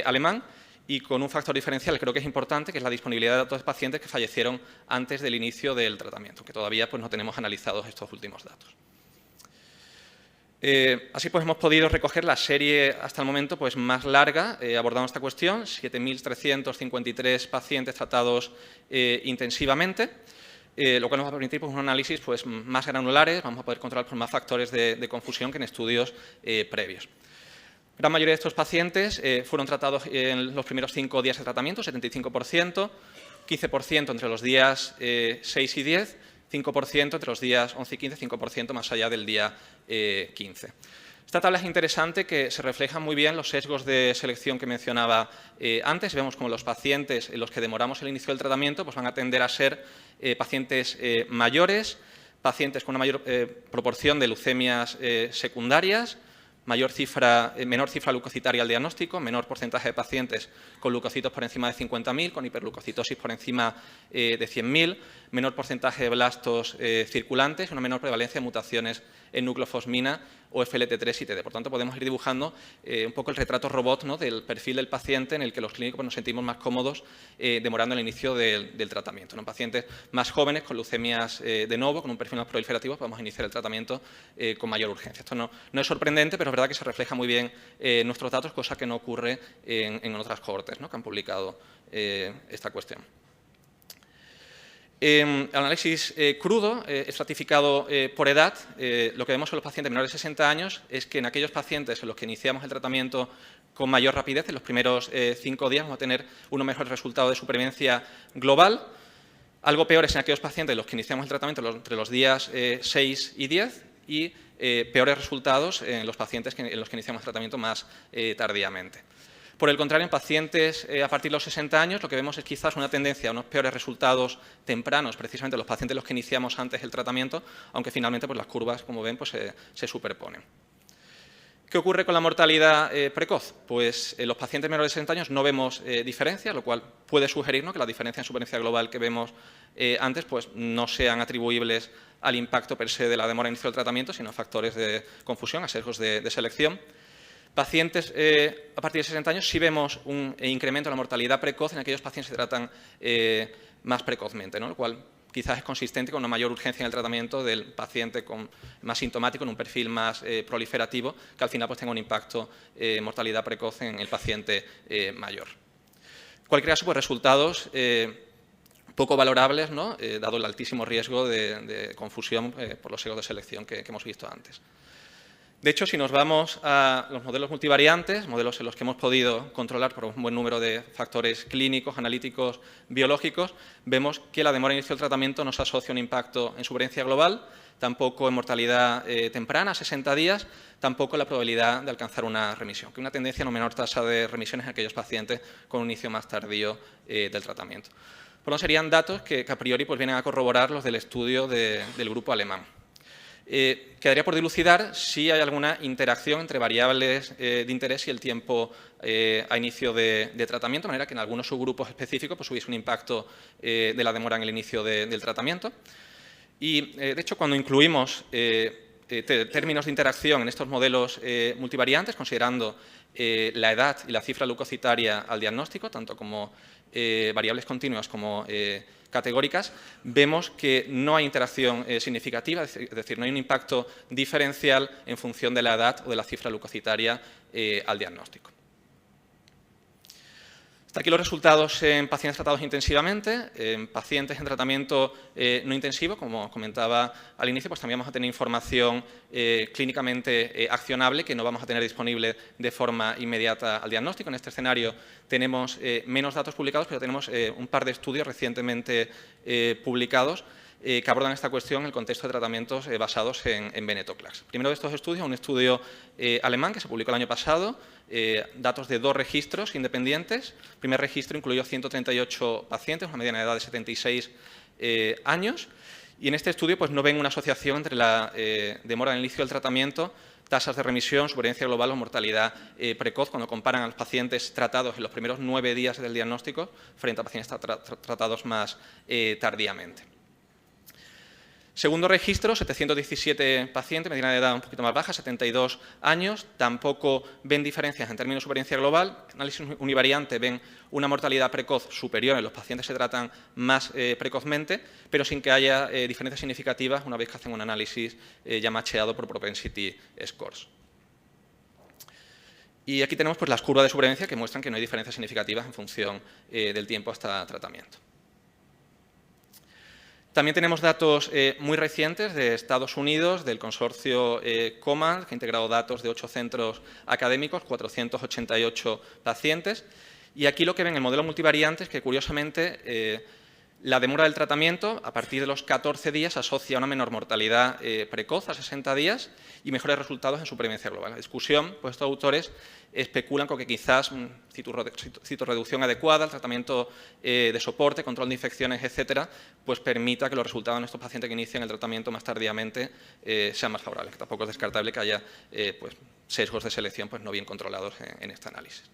alemán, y con un factor diferencial que creo que es importante, que es la disponibilidad de datos de pacientes que fallecieron antes del inicio del tratamiento, que todavía pues, no tenemos analizados estos últimos datos. Así pues hemos podido recoger la serie hasta el momento pues, más larga abordando esta cuestión, 7.353 pacientes tratados intensivamente. lo cual nos va a permitir pues, un análisis pues, más granulares, vamos a poder controlar pues, más factores de confusión que en estudios previos. La gran mayoría de estos pacientes fueron tratados en los primeros 5 días de tratamiento, 75%, 15% entre los días 6 y 10, 5% entre los días 11 y 15, 5% más allá del día 15. Esta tabla es interesante, que se reflejan muy bien los sesgos de selección que mencionaba antes. Vemos como los pacientes en los que demoramos el inicio del tratamiento pues van a tender a ser pacientes mayores, pacientes con una mayor proporción de leucemias secundarias, menor cifra leucocitaria al diagnóstico, menor porcentaje de pacientes con leucocitos por encima de 50.000, con hiperleucocitosis por encima de 100.000, menor porcentaje de blastos circulantes, una menor prevalencia de mutaciones en nucleofosmina o FLT3 y TD. Por tanto, podemos ir dibujando un poco el retrato robot, ¿no?, del perfil del paciente en el que los clínicos pues, nos sentimos más cómodos demorando el inicio del tratamiento, ¿no? En pacientes más jóvenes, con leucemias de novo, con un perfil más proliferativo, podemos iniciar el tratamiento con mayor urgencia. Esto no es sorprendente, pero es verdad que se refleja muy bien en nuestros datos, cosa que no ocurre en otras cohortes, ¿no?, que han publicado esta cuestión. El análisis crudo, estratificado por edad, lo que vemos en los pacientes menores de 60 años es que en aquellos pacientes en los que iniciamos el tratamiento con mayor rapidez, en los primeros 5 días vamos a tener unos mejores resultados de supervivencia global. Algo peores en aquellos pacientes en los que iniciamos el tratamiento entre los días 6 y 10 y peores resultados en los pacientes en los que iniciamos el tratamiento más tardíamente. Por el contrario, en pacientes a partir de los 60 años, lo que vemos es quizás una tendencia a unos peores resultados tempranos, precisamente en los pacientes en los que iniciamos antes el tratamiento, aunque finalmente pues, las curvas, como ven, pues, se superponen. ¿Qué ocurre con la mortalidad precoz? Pues en los pacientes menores de 60 años no vemos diferencias, lo cual puede sugerirnos que las diferencias en supervivencia global que vemos antes pues, no sean atribuibles al impacto per se de la demora en inicio del tratamiento, sino a factores de confusión, a sesgos de selección. Pacientes a partir de 60 años sí vemos un incremento en la mortalidad precoz en aquellos pacientes que se tratan más precozmente, ¿no?, lo cual quizás es consistente con una mayor urgencia en el tratamiento del paciente más sintomático, en un perfil más proliferativo, que al final pues, tenga un impacto en mortalidad precoz en el paciente mayor. En cualquier caso, pues, resultados poco valorables, ¿no?, dado el altísimo riesgo de confusión por los sesgos de selección que hemos visto antes. De hecho, si nos vamos a los modelos multivariantes, modelos en los que hemos podido controlar por un buen número de factores clínicos, analíticos, biológicos, vemos que la demora en inicio del tratamiento no se asocia a un impacto en supervivencia global, tampoco en mortalidad temprana, 60 días, tampoco en la probabilidad de alcanzar una remisión, que una tendencia a una menor tasa de remisiones en aquellos pacientes con un inicio más tardío del tratamiento. Por lo tanto, serían datos que a priori pues, vienen a corroborar los del estudio del grupo alemán. Quedaría por dilucidar si hay alguna interacción entre variables de interés y el tiempo a inicio de tratamiento, de manera que en algunos subgrupos específicos pues, hubiese un impacto de la demora en el inicio del tratamiento. Y, de hecho, cuando incluimos términos de interacción en estos modelos multivariantes, considerando la edad y la cifra leucocitaria al diagnóstico, tanto como variables continuas como categóricas, vemos que no hay interacción significativa, es decir, no hay un impacto diferencial en función de la edad o de la cifra leucocitaria al diagnóstico. Hasta aquí los resultados en pacientes tratados intensivamente. En pacientes en tratamiento no intensivo, como comentaba al inicio, pues también vamos a tener información clínicamente accionable que no vamos a tener disponible de forma inmediata al diagnóstico. En este escenario tenemos menos datos publicados, pero tenemos un par de estudios recientemente publicados que abordan esta cuestión en el contexto de tratamientos basados en venetoclax. El primero de estos estudios, un estudio alemán que se publicó el año pasado, datos de 2 registros independientes. El primer registro incluyó 138 pacientes, una mediana de edad de 76 años, y en este estudio pues, no ven una asociación entre la demora en el inicio del tratamiento, tasas de remisión, supervivencia global o mortalidad precoz cuando comparan a los pacientes tratados en los primeros 9 días del diagnóstico frente a pacientes tratados más tardíamente. Segundo registro, 717 pacientes, mediana de edad un poquito más baja, 72 años, tampoco ven diferencias en términos de supervivencia global. Análisis univariante ven una mortalidad precoz superior en los pacientes que se tratan más precozmente, pero sin que haya diferencias significativas una vez que hacen un análisis ya macheado por propensity scores. Y aquí tenemos pues, las curvas de supervivencia que muestran que no hay diferencias significativas en función del tiempo hasta tratamiento. También tenemos datos muy recientes de Estados Unidos, del consorcio COMAND, que ha integrado datos de 8 centros académicos, 488 pacientes. Y aquí lo que ven en el modelo multivariante es que, curiosamente, la demora del tratamiento a partir de los 14 días asocia a una menor mortalidad precoz a 60 días y mejores resultados en supervivencia global. La discusión, pues estos autores especulan con que quizás citorreducción adecuada, el tratamiento de soporte, control de infecciones, etcétera, pues permita que los resultados en estos pacientes que inician el tratamiento más tardíamente sean más favorables. Que tampoco es descartable que haya pues, sesgos de selección pues, no bien controlados en este análisis.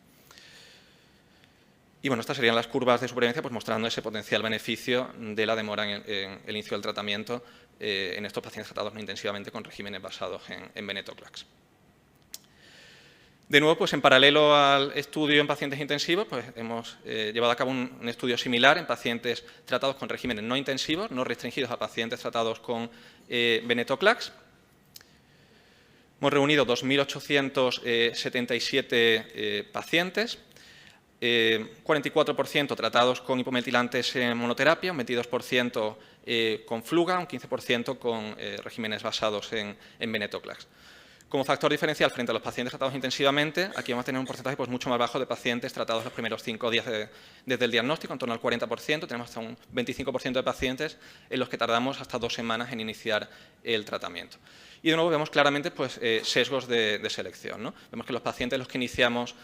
Y bueno, estas serían las curvas de supervivencia, pues mostrando ese potencial beneficio de la demora en el inicio del tratamiento en estos pacientes tratados no intensivamente con regímenes basados en venetoclax. De nuevo, pues en paralelo al estudio en pacientes intensivos, pues hemos llevado a cabo un estudio similar en pacientes tratados con regímenes no intensivos, no restringidos a pacientes tratados con venetoclax. Hemos reunido 2.877 pacientes. 44% tratados con hipometilantes en monoterapia, un 22% con fluga, un 15% con regímenes basados en venetoclax. Como factor diferencial frente a los pacientes tratados intensivamente, aquí vamos a tener un porcentaje pues, mucho más bajo de pacientes tratados los primeros 5 días desde el diagnóstico, en torno al 40%, tenemos hasta un 25% de pacientes en los que tardamos hasta 2 semanas en iniciar el tratamiento. Y de nuevo vemos claramente pues, sesgos de selección, ¿no? Vemos que los pacientes los que iniciamos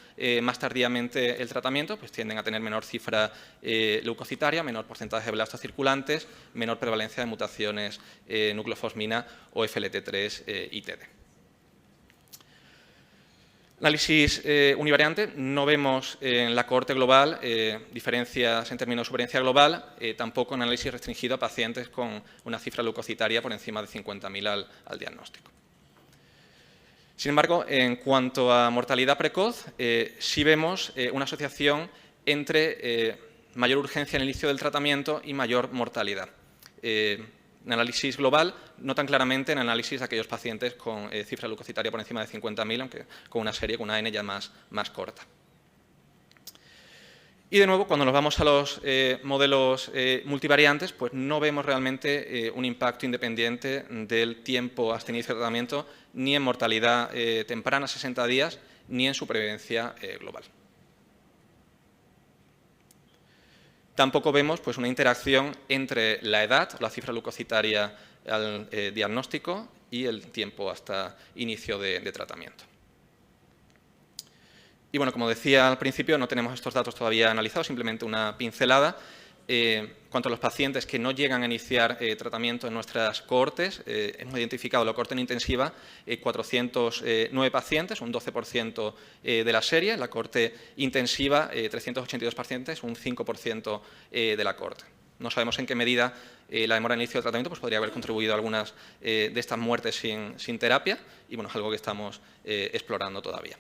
más tardíamente el tratamiento pues, tienden a tener menor cifra leucocitaria, menor porcentaje de blastos circulantes, menor prevalencia de mutaciones nucleofosmina o FLT3 y TD. Análisis univariante, no vemos en la cohorte global diferencias en términos de supervivencia global, tampoco en análisis restringido a pacientes con una cifra leucocitaria por encima de 50.000 al diagnóstico. Sin embargo, en cuanto a mortalidad precoz, sí vemos una asociación entre mayor urgencia en el inicio del tratamiento y mayor mortalidad. En análisis global, no tan claramente en análisis de aquellos pacientes con cifra leucocitaria por encima de 50.000, aunque con una serie, con una N ya más corta. Y de nuevo, cuando nos vamos a los modelos multivariantes, pues no vemos realmente un impacto independiente del tiempo hasta inicio de tratamiento, ni en mortalidad temprana, 60 días, ni en supervivencia global. Tampoco vemos pues, una interacción entre la edad, la cifra leucocitaria al diagnóstico y el tiempo hasta inicio de tratamiento. Y bueno, como decía al principio, no tenemos estos datos todavía analizados, simplemente una pincelada. Cuanto a los pacientes que no llegan a iniciar tratamiento en nuestras cohortes, hemos identificado la cohorte no intensiva 409 pacientes, un 12% de la serie, la cohorte intensiva 382 pacientes, un 5% de la cohorte. No sabemos en qué medida la demora en el inicio del tratamiento pues, podría haber contribuido a algunas de estas muertes sin terapia y bueno, es algo que estamos explorando todavía.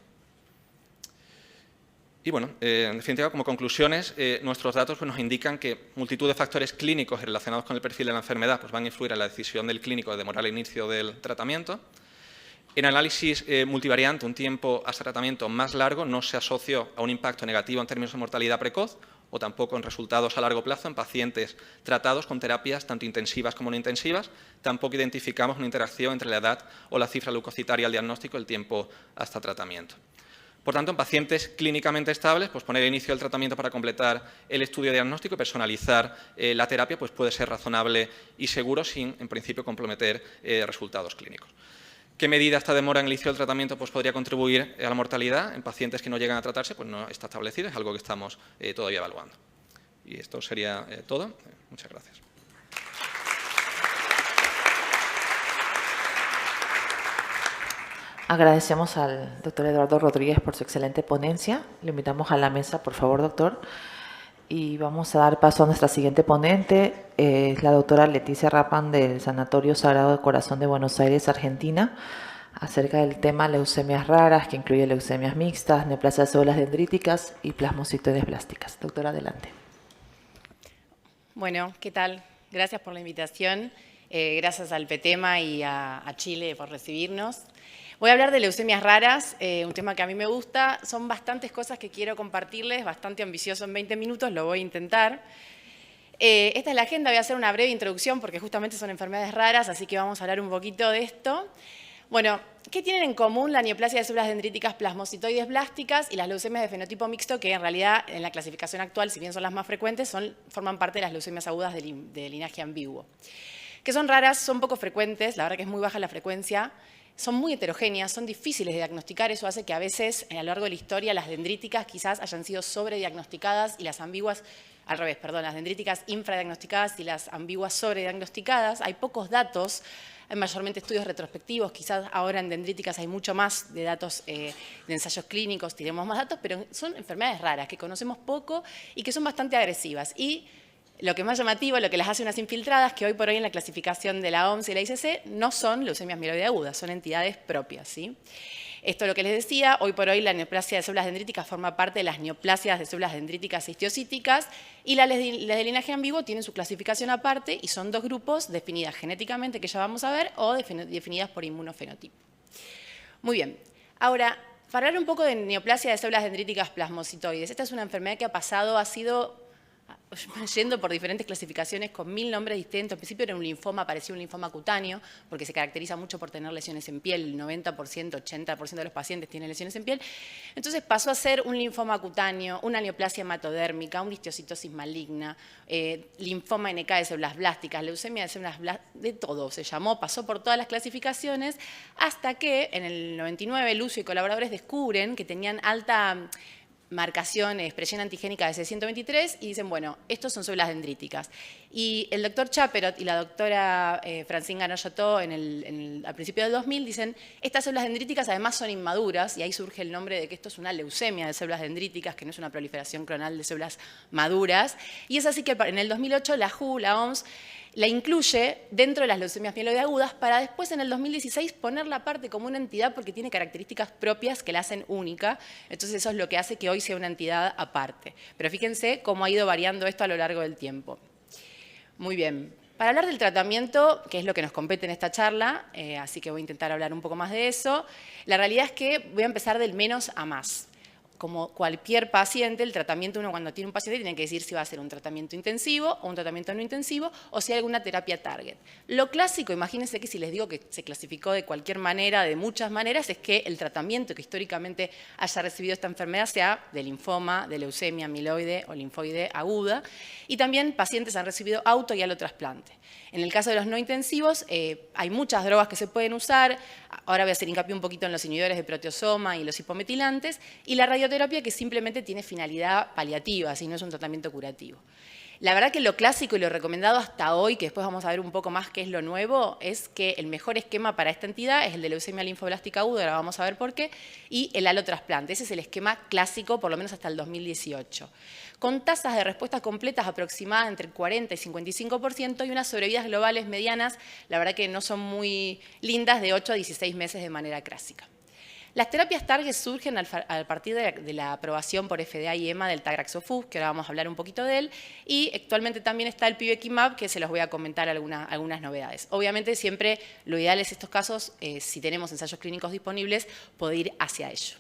Y bueno, en definitiva, como conclusiones, nuestros datos pues, nos indican que multitud de factores clínicos relacionados con el perfil de la enfermedad pues, van a influir en la decisión del clínico de demorar el inicio del tratamiento. En análisis multivariante, un tiempo hasta tratamiento más largo no se asoció a un impacto negativo en términos de mortalidad precoz o tampoco en resultados a largo plazo en pacientes tratados con terapias tanto intensivas como no intensivas. Tampoco identificamos una interacción entre la edad o la cifra leucocitaria al diagnóstico y el tiempo hasta tratamiento. Por tanto, en pacientes clínicamente estables, pues poner inicio del tratamiento para completar el estudio diagnóstico y personalizar la terapia pues puede ser razonable y seguro sin, en principio, comprometer resultados clínicos. ¿Qué medida esta demora en el inicio del tratamiento pues, podría contribuir a la mortalidad en pacientes que no llegan a tratarse? Pues no está establecido, es algo que estamos todavía evaluando. Y esto sería todo. Muchas gracias. Agradecemos al doctor Eduardo Rodríguez por su excelente ponencia. Le invitamos a la mesa, por favor, doctor. Y vamos a dar paso a nuestra siguiente ponente, la doctora Leticia Rapan del Sanatorio Sagrado de Corazón de Buenos Aires, Argentina, acerca del tema leucemias raras, que incluye leucemias mixtas, neoplasias de células dendríticas y plasmocitoides blásticas. Doctora, adelante. Bueno, ¿qué tal? Gracias por la invitación. Gracias al PETEMA y a Chile por recibirnos. Voy a hablar de leucemias raras, un tema que a mí me gusta. Son bastantes cosas que quiero compartirles, bastante ambicioso en 20 minutos, lo voy a intentar. Esta es la agenda, voy a hacer una breve introducción porque justamente son enfermedades raras, así que vamos a hablar un poquito de esto. Bueno, ¿qué tienen en común la neoplasia de células dendríticas plasmocitoides blásticas y las leucemias de fenotipo mixto, que en realidad en la clasificación actual, si bien son las más frecuentes, forman parte de las leucemias agudas de linaje ambiguo? Que son raras, son poco frecuentes, la verdad que es muy baja la frecuencia, son muy heterogéneas, son difíciles de diagnosticar, eso hace que a veces a lo largo de la historia las dendríticas quizás hayan sido sobrediagnosticadas y las ambiguas, al revés, perdón, las dendríticas infradiagnosticadas y las ambiguas sobrediagnosticadas. Hay pocos datos, hay mayormente estudios retrospectivos, quizás ahora en dendríticas hay mucho más de datos de ensayos clínicos, tenemos más datos, pero son enfermedades raras que conocemos poco y que son bastante agresivas. Y lo que más llamativo, lo que las hace unas infiltradas, que hoy por hoy en la clasificación de la OMS y la ICC no son leucemias mieloide agudas, son entidades propias, ¿sí? Esto es lo que les decía, hoy por hoy la neoplasia de células dendríticas forma parte de las neoplasias de células dendríticas histiocíticas y las de linaje ambiguo tienen su clasificación aparte y son dos grupos definidas genéticamente, que ya vamos a ver, o definidas por inmunofenotipo. Muy bien, ahora, para hablar un poco de neoplasia de células dendríticas plasmocitoides, esta es una enfermedad que ha sido yendo por diferentes clasificaciones con 1000 nombres distintos. Al principio era un linfoma, parecía un linfoma cutáneo, porque se caracteriza mucho por tener lesiones en piel, el 90%, 80% de los pacientes tienen lesiones en piel. Entonces pasó a ser un linfoma cutáneo, una neoplasia hematodérmica, una histiocytosis maligna, linfoma NK de células blásticas, leucemia de células blásticas, de todo se llamó, pasó por todas las clasificaciones, hasta que en el 99 Lucio y colaboradores descubren que tenían alta marcación, expresión antigénica de C123 y dicen, bueno, estos son células dendríticas. Y el doctor Chaperot y la doctora Francine Ganoyotó al principio del 2000 dicen, estas células dendríticas además son inmaduras y ahí surge el nombre de que esto es una leucemia de células dendríticas, que no es una proliferación clonal de células maduras. Y es así que en el 2008 la WHO, la OMS, la incluye dentro de las leucemias mieloide agudas para después en el 2016 ponerla aparte como una entidad porque tiene características propias que la hacen única. Entonces eso es lo que hace que hoy sea una entidad aparte. Pero fíjense cómo ha ido variando esto a lo largo del tiempo. Muy bien. Para hablar del tratamiento, que es lo que nos compete en esta charla, así que voy a intentar hablar un poco más de eso, la realidad es que voy a empezar del menos a más. Como cualquier paciente, el tratamiento, uno cuando tiene un paciente tiene que decir si va a ser un tratamiento intensivo o un tratamiento no intensivo o si hay alguna terapia target. Lo clásico, imagínense que si les digo que se clasificó de cualquier manera, de muchas maneras, es que el tratamiento que históricamente haya recibido esta enfermedad sea de linfoma, de leucemia mieloide o linfoide aguda y también pacientes han recibido auto y alotrasplante. En el caso de los no intensivos, hay muchas drogas que se pueden usar. Ahora voy a hacer hincapié un poquito en los inhibidores de proteasoma y los hipometilantes. Y la radioterapia que simplemente tiene finalidad paliativa, si no es un tratamiento curativo. La verdad que lo clásico y lo recomendado hasta hoy, que después vamos a ver un poco más qué es lo nuevo, es que el mejor esquema para esta entidad es el de leucemia linfoblástica aguda, ahora vamos a ver por qué, y el alotrasplante. Ese es el esquema clásico, por lo menos hasta el 2018. Con tasas de respuesta completas aproximadas entre el 40 y 55% y unas sobrevidas globales medianas, la verdad que no son muy lindas, de 8 a 16 meses de manera clásica. Las terapias target surgen a partir de la aprobación por FDA y EMA del tagraxofusp, que ahora vamos a hablar un poquito de él, y actualmente también está el pivekimab, que se los voy a comentar algunas novedades. Obviamente siempre lo ideal es estos casos, si tenemos ensayos clínicos disponibles, poder ir hacia ello.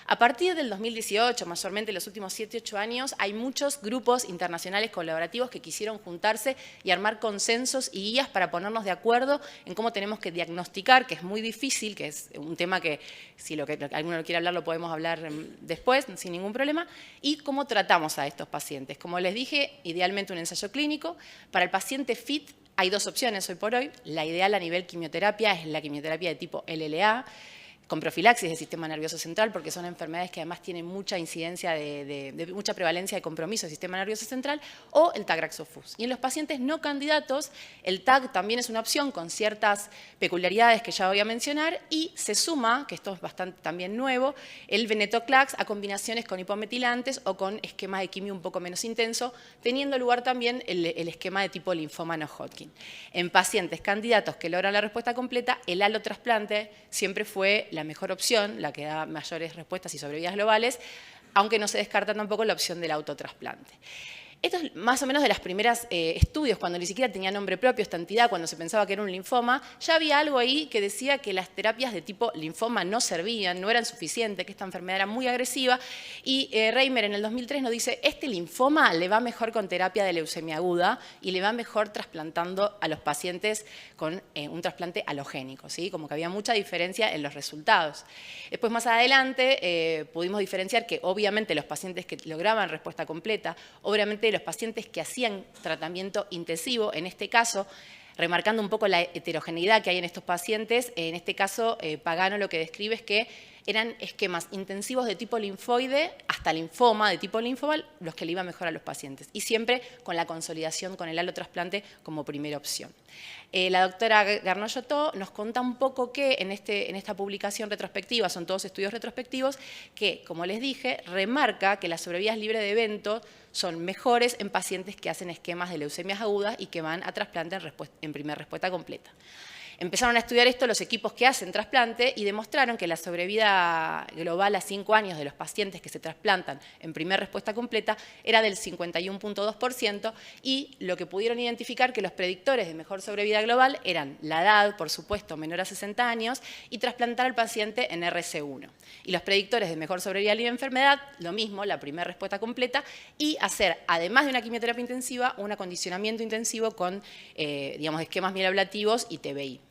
A partir del 2018, mayormente los últimos 7-8 años, hay muchos grupos internacionales colaborativos que quisieron juntarse y armar consensos y guías para ponernos de acuerdo en cómo tenemos que diagnosticar, que es muy difícil, que es un tema que si alguno lo quiere hablar lo podemos hablar después, sin ningún problema, y cómo tratamos a estos pacientes. Como les dije, idealmente un ensayo clínico. Para el paciente FIT hay dos opciones hoy por hoy. La ideal a nivel quimioterapia es la quimioterapia de tipo LLA, con profilaxis del sistema nervioso central, porque son enfermedades que además tienen mucha incidencia de mucha prevalencia de compromiso del sistema nervioso central, o el tagraxofusp. Y en los pacientes no candidatos, el TAG también es una opción con ciertas peculiaridades que ya voy a mencionar, y se suma, que esto es bastante también nuevo, el venetoclax a combinaciones con hipometilantes o con esquemas de quimio un poco menos intenso, teniendo lugar también el esquema de tipo linfoma no Hodgkin. En pacientes candidatos que logran la respuesta completa, el alotrasplante siempre fue la mejor opción, la que da mayores respuestas y sobrevidas globales, aunque no se descarta tampoco la opción del autotrasplante. Esto es más o menos de las primeras estudios, cuando ni siquiera tenía nombre propio esta entidad, cuando se pensaba que era un linfoma, ya había algo ahí que decía que las terapias de tipo linfoma no servían, no eran suficientes, que esta enfermedad era muy agresiva, y Reimer en el 2003 nos dice, este linfoma le va mejor con terapia de leucemia aguda y le va mejor trasplantando a los pacientes con un trasplante halogénico, ¿sí? Como que había mucha diferencia en los resultados. Después, más adelante, pudimos diferenciar que obviamente los pacientes que lograban respuesta completa, obviamente los pacientes que hacían tratamiento intensivo, en este caso, remarcando un poco la heterogeneidad que hay en estos pacientes, en este caso Pagano lo que describe es que eran esquemas intensivos de tipo linfoide hasta linfoma, de tipo linfoma, los que le iban mejor a los pacientes. Y siempre con la consolidación con el alotrasplante como primera opción. La doctora Garnoyotó nos cuenta un poco que en esta publicación retrospectiva, son todos estudios retrospectivos, que, como les dije, remarca que las sobrevidas libres de evento son mejores en pacientes que hacen esquemas de leucemias agudas y que van a trasplante en primera respuesta completa. Empezaron a estudiar esto los equipos que hacen trasplante y demostraron que la sobrevida global a 5 años de los pacientes que se trasplantan en primera respuesta completa era del 51.2% y lo que pudieron identificar que los predictores de mejor sobrevida global eran la edad, por supuesto, menor a 60 años y trasplantar al paciente en RC1. Y los predictores de mejor sobrevida libre de enfermedad, lo mismo, la primera respuesta completa y hacer, además de una quimioterapia intensiva, un acondicionamiento intensivo con, digamos, esquemas mieloablativos y TBI.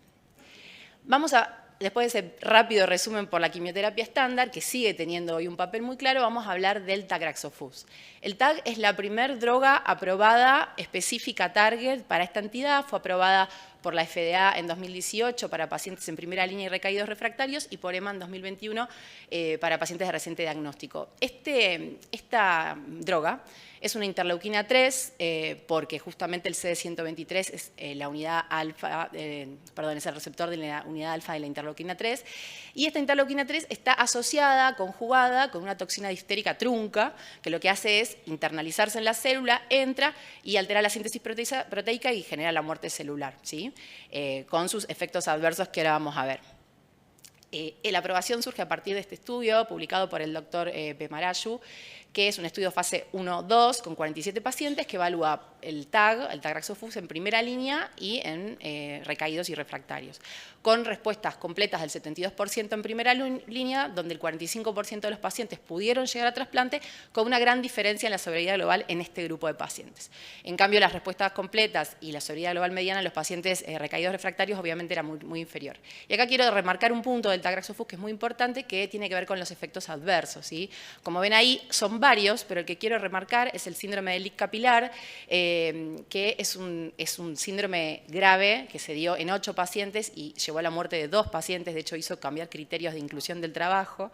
Vamos a, después de ese rápido resumen por la quimioterapia estándar, que sigue teniendo hoy un papel muy claro, vamos a hablar del tagraxofus. El TAG es la primera droga aprobada específica target para esta entidad, fue aprobada por la FDA en 2018 para pacientes en primera línea y recaídos refractarios y por EMA en 2021 para pacientes de reciente diagnóstico. Esta droga es una interleuquina 3 porque justamente el CD123 es la unidad alfa, es el receptor de la unidad alfa de la interleuquina 3 y esta interleuquina 3 está asociada, conjugada con una toxina difterica trunca que lo que hace es internalizarse en la célula, entra y altera la síntesis proteica y genera la muerte celular, ¿sí? Con sus efectos adversos que ahora vamos a ver. La aprobación surge a partir de este estudio publicado por el doctor Pemarayu, que es un estudio fase 1-2 con 47 pacientes que evalúa el tagraxofus en primera línea y en recaídos y refractarios, con respuestas completas del 72% en primera línea, donde el 45% de los pacientes pudieron llegar a trasplante, con una gran diferencia en la sobrevida global en este grupo de pacientes. En cambio, las respuestas completas y la sobrevida global mediana en los pacientes recaídos refractarios obviamente era muy inferior. Y acá quiero remarcar un punto del tagraxofus que es muy importante, que tiene que ver con los efectos adversos, ¿sí? Como ven ahí, son varios, pero el que quiero remarcar es el síndrome de leak capilar, que es un síndrome grave que se dio en 8 pacientes y llevó a la muerte de 2 pacientes, de hecho hizo cambiar criterios de inclusión del trabajo,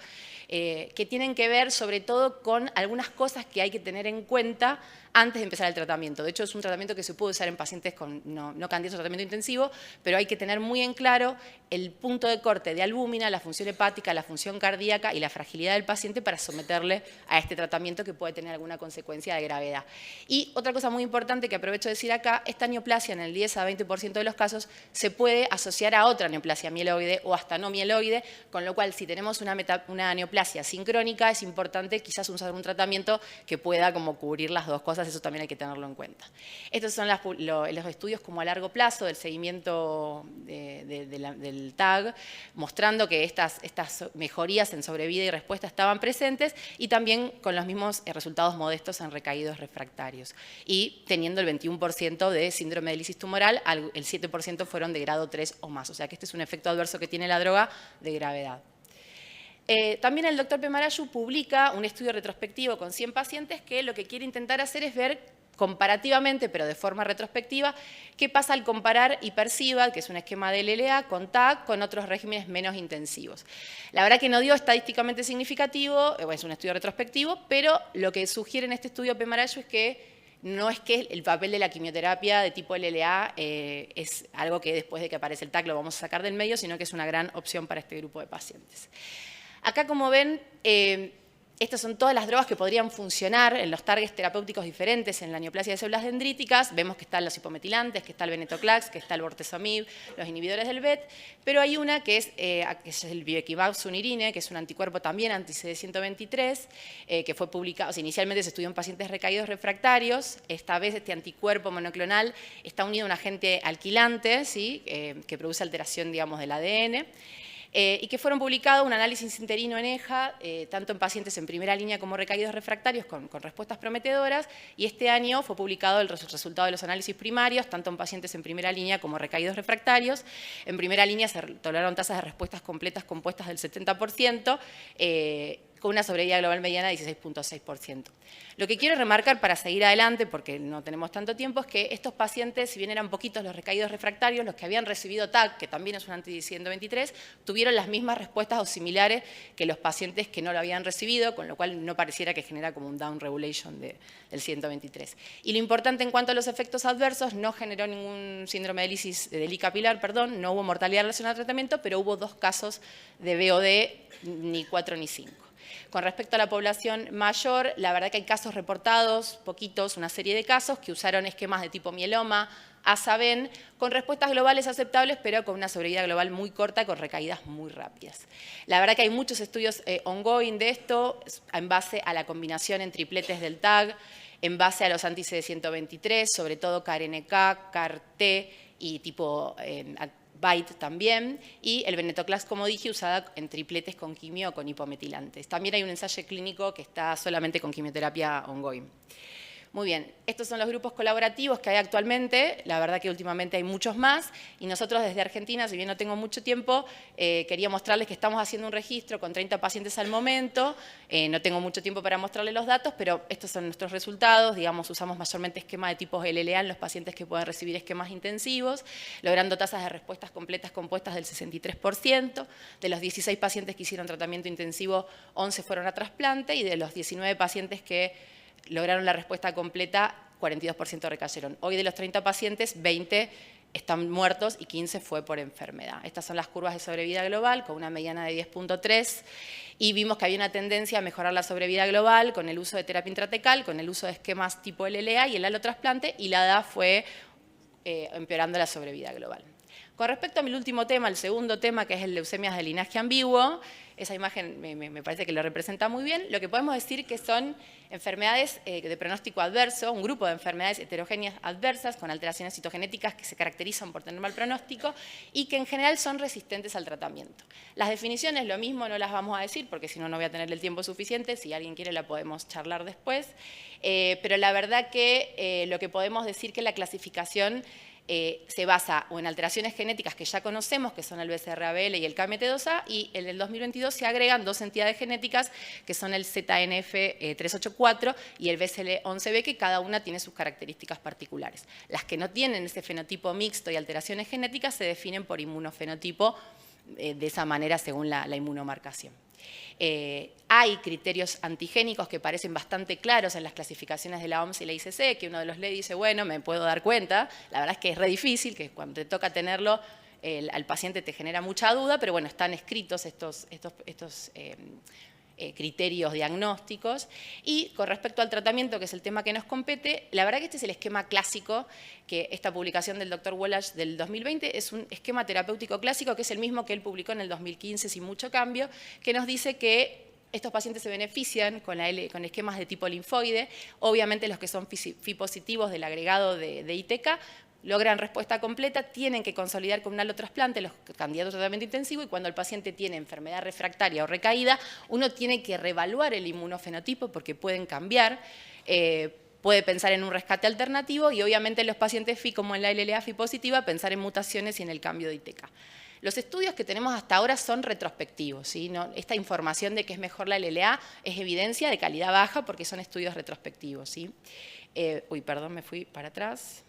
que tienen que ver sobre todo con algunas cosas que hay que tener en cuenta antes de empezar el tratamiento. De hecho, es un tratamiento que se puede usar en pacientes no candidatos a tratamiento intensivo, pero hay que tener muy en claro el punto de corte de albúmina, la función hepática, la función cardíaca y la fragilidad del paciente para someterle a este tratamiento que puede tener alguna consecuencia de gravedad. Y otra cosa muy importante que aprovecho de decir acá, esta neoplasia en el 10 a 20% de los casos se puede asociar a otra neoplasia mieloide o hasta no mieloide, con lo cual si tenemos una neoplasia sincrónica es importante quizás usar un tratamiento que pueda como cubrir las dos cosas. Eso también hay que tenerlo en cuenta. Estos son los estudios como a largo plazo del seguimiento del TAG, mostrando que estas mejorías en sobrevida y respuesta estaban presentes y también con los mismos resultados modestos en recaídos refractarios. Y teniendo el 21% de síndrome de lisis tumoral, el 7% fueron de grado 3 o más. O sea que este es un efecto adverso que tiene la droga de gravedad. También el doctor Pemarayu publica un estudio retrospectivo con 100 pacientes que lo que quiere intentar hacer es ver comparativamente, pero de forma retrospectiva, qué pasa al comparar hiperciba, que es un esquema de LLA, con TAG, con otros regímenes menos intensivos. La verdad que no dio estadísticamente significativo, es un estudio retrospectivo, pero lo que sugiere en este estudio Pemarayu es que no es que el papel de la quimioterapia de tipo LLA es algo que después de que aparece el TAG lo vamos a sacar del medio, sino que es una gran opción para este grupo de pacientes. Acá, como ven, Estas son todas las drogas que podrían funcionar en los targets terapéuticos diferentes en la neoplasia de células dendríticas. Vemos que están los hipometilantes, que está el venetoclax, que está el bortezomib, los inhibidores del BET, pero hay una que es el bioequivab sunirine, que es un anticuerpo también anti-CD123, que fue publicado, o sea, inicialmente se estudió en pacientes recaídos refractarios. Esta vez este anticuerpo monoclonal está unido a un agente alquilante, ¿sí? Que produce alteración, digamos, del ADN. Y que fueron publicados un análisis interino en EJA, tanto en pacientes en primera línea como recaídos refractarios con respuestas prometedoras, y este año fue publicado el resultado de los análisis primarios, tanto en pacientes en primera línea como recaídos refractarios. En primera línea se toleraron tasas de respuestas completas compuestas del 70%, con una sobrevida global mediana de 16.6%. Lo que quiero remarcar para seguir adelante, porque no tenemos tanto tiempo, es que estos pacientes, si bien eran poquitos los recaídos refractarios, los que habían recibido TAC, que también es un anti-CD123, tuvieron las mismas respuestas o similares que los pacientes que no lo habían recibido, con lo cual no pareciera que genera como un down regulation del 123. Y lo importante en cuanto a los efectos adversos, no generó ningún síndrome de lisis de Lee capilar, perdón, no hubo mortalidad relacionada al tratamiento, pero hubo 2 casos de VOD, ni 4 ni 5. Con respecto a la población mayor, la verdad que hay casos reportados, poquitos, una serie de casos que usaron esquemas de tipo mieloma, ASA-VEN, con respuestas globales aceptables, pero con una sobrevida global muy corta, con recaídas muy rápidas. La verdad que hay muchos estudios ongoing de esto, en base a la combinación en tripletes del TAG, en base a los anti-CD123, sobre todo CAR-NK, CAR-T y tipo BITE también, y el venetoclax, como dije, usada en tripletes con quimio o con hipometilantes. También hay un ensayo clínico que está solamente con quimioterapia ongoing. Muy bien, estos son los grupos colaborativos que hay actualmente, la verdad que últimamente hay muchos más, y nosotros desde Argentina, si bien no tengo mucho tiempo, quería mostrarles que estamos haciendo un registro con 30 pacientes al momento, no tengo mucho tiempo para mostrarles los datos, pero estos son nuestros resultados, digamos, usamos mayormente esquema de tipos LLA en los pacientes que pueden recibir esquemas intensivos, logrando tasas de respuestas completas compuestas del 63%, de los 16 pacientes que hicieron tratamiento intensivo, 11 fueron a trasplante, y de los 19 pacientes que lograron la respuesta completa, 42% recayeron. Hoy de los 30 pacientes, 20 están muertos y 15 fue por enfermedad. Estas son las curvas de sobrevida global con una mediana de 10.3 y vimos que había una tendencia a mejorar la sobrevida global con el uso de terapia intratecal, con el uso de esquemas tipo LLA y el alotrasplante, y la edad fue empeorando la sobrevida global. Con respecto a mi último tema, el segundo tema, que es el leucemias de linaje ambiguo, esa imagen me parece que lo representa muy bien. Lo que podemos decir que son enfermedades de pronóstico adverso, un grupo de enfermedades heterogéneas adversas con alteraciones citogenéticas que se caracterizan por tener mal pronóstico y que en general son resistentes al tratamiento. Las definiciones, lo mismo, no las vamos a decir porque si no, no voy a tener el tiempo suficiente. Si alguien quiere, la podemos charlar después. Pero la verdad que lo que podemos decir que la clasificación se basa o en alteraciones genéticas que ya conocemos, que son el BCR-ABL y el KMT2A, y en el 2022 se agregan 2 entidades genéticas, que son el ZNF384 y el BCL11B, que cada una tiene sus características particulares. Las que no tienen ese fenotipo mixto y alteraciones genéticas se definen por inmunofenotipo, de esa manera según la inmunomarcación. Hay criterios antigénicos que parecen bastante claros en las clasificaciones de la OMS y la ICC, que uno de los le dice, bueno, me puedo dar cuenta. La verdad es que es re difícil, que cuando te toca tenerlo, al paciente te genera mucha duda, pero bueno, están escritos estos criterios diagnósticos. Y con respecto al tratamiento, que es el tema que nos compete, la verdad que este es el esquema clásico, que esta publicación del Dr. Wallach del 2020 es un esquema terapéutico clásico, que es el mismo que él publicó en el 2015 sin mucho cambio, que nos dice que estos pacientes se benefician con esquemas de tipo linfoide. Obviamente los que son Phi positivos del agregado de ITK logran respuesta completa, tienen que consolidar con un alotrasplante los candidatos a tratamiento intensivo, y cuando el paciente tiene enfermedad refractaria o recaída, uno tiene que reevaluar el inmunofenotipo porque pueden cambiar, puede pensar en un rescate alternativo y obviamente en los pacientes Phi, como en la LLA Phi positiva, pensar en mutaciones y en el cambio de ITK. Los estudios que tenemos hasta ahora son retrospectivos, ¿sí? No, esta información de que es mejor la LLA es evidencia de calidad baja porque son estudios retrospectivos, ¿sí? Perdón, me fui para atrás.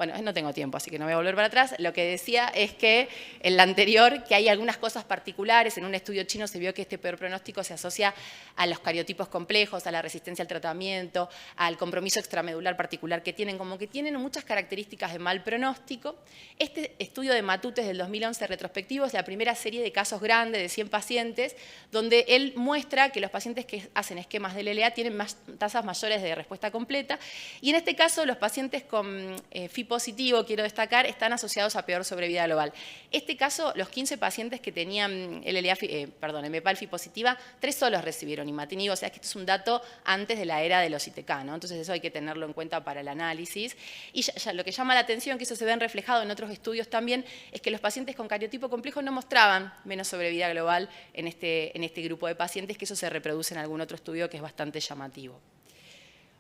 Bueno, no tengo tiempo, así que no voy a volver para atrás. Lo que decía es que en la anterior, que hay algunas cosas particulares. En un estudio chino se vio que este peor pronóstico se asocia a los cariotipos complejos, a la resistencia al tratamiento, al compromiso extramedular particular que tienen, como que tienen muchas características de mal pronóstico. Este estudio de Matutes del 2011 retrospectivo es la primera serie de casos grandes de 100 pacientes, donde él muestra que los pacientes que hacen esquemas del LA tienen tasas mayores de respuesta completa, y en este caso los pacientes con FI positivo, quiero destacar, están asociados a peor sobrevida global. Este caso, los 15 pacientes que tenían MPAL FI positiva, 3 solos recibieron imatinib, o sea que este es un dato antes de la era de los ITK, ¿no? Entonces eso hay que tenerlo en cuenta para el análisis. Y ya lo que llama la atención, que eso se ve reflejado en otros estudios también, es que los pacientes con cariotipo complejo no mostraban menos sobrevida global en este grupo de pacientes, que eso se reproduce en algún otro estudio que es bastante llamativo.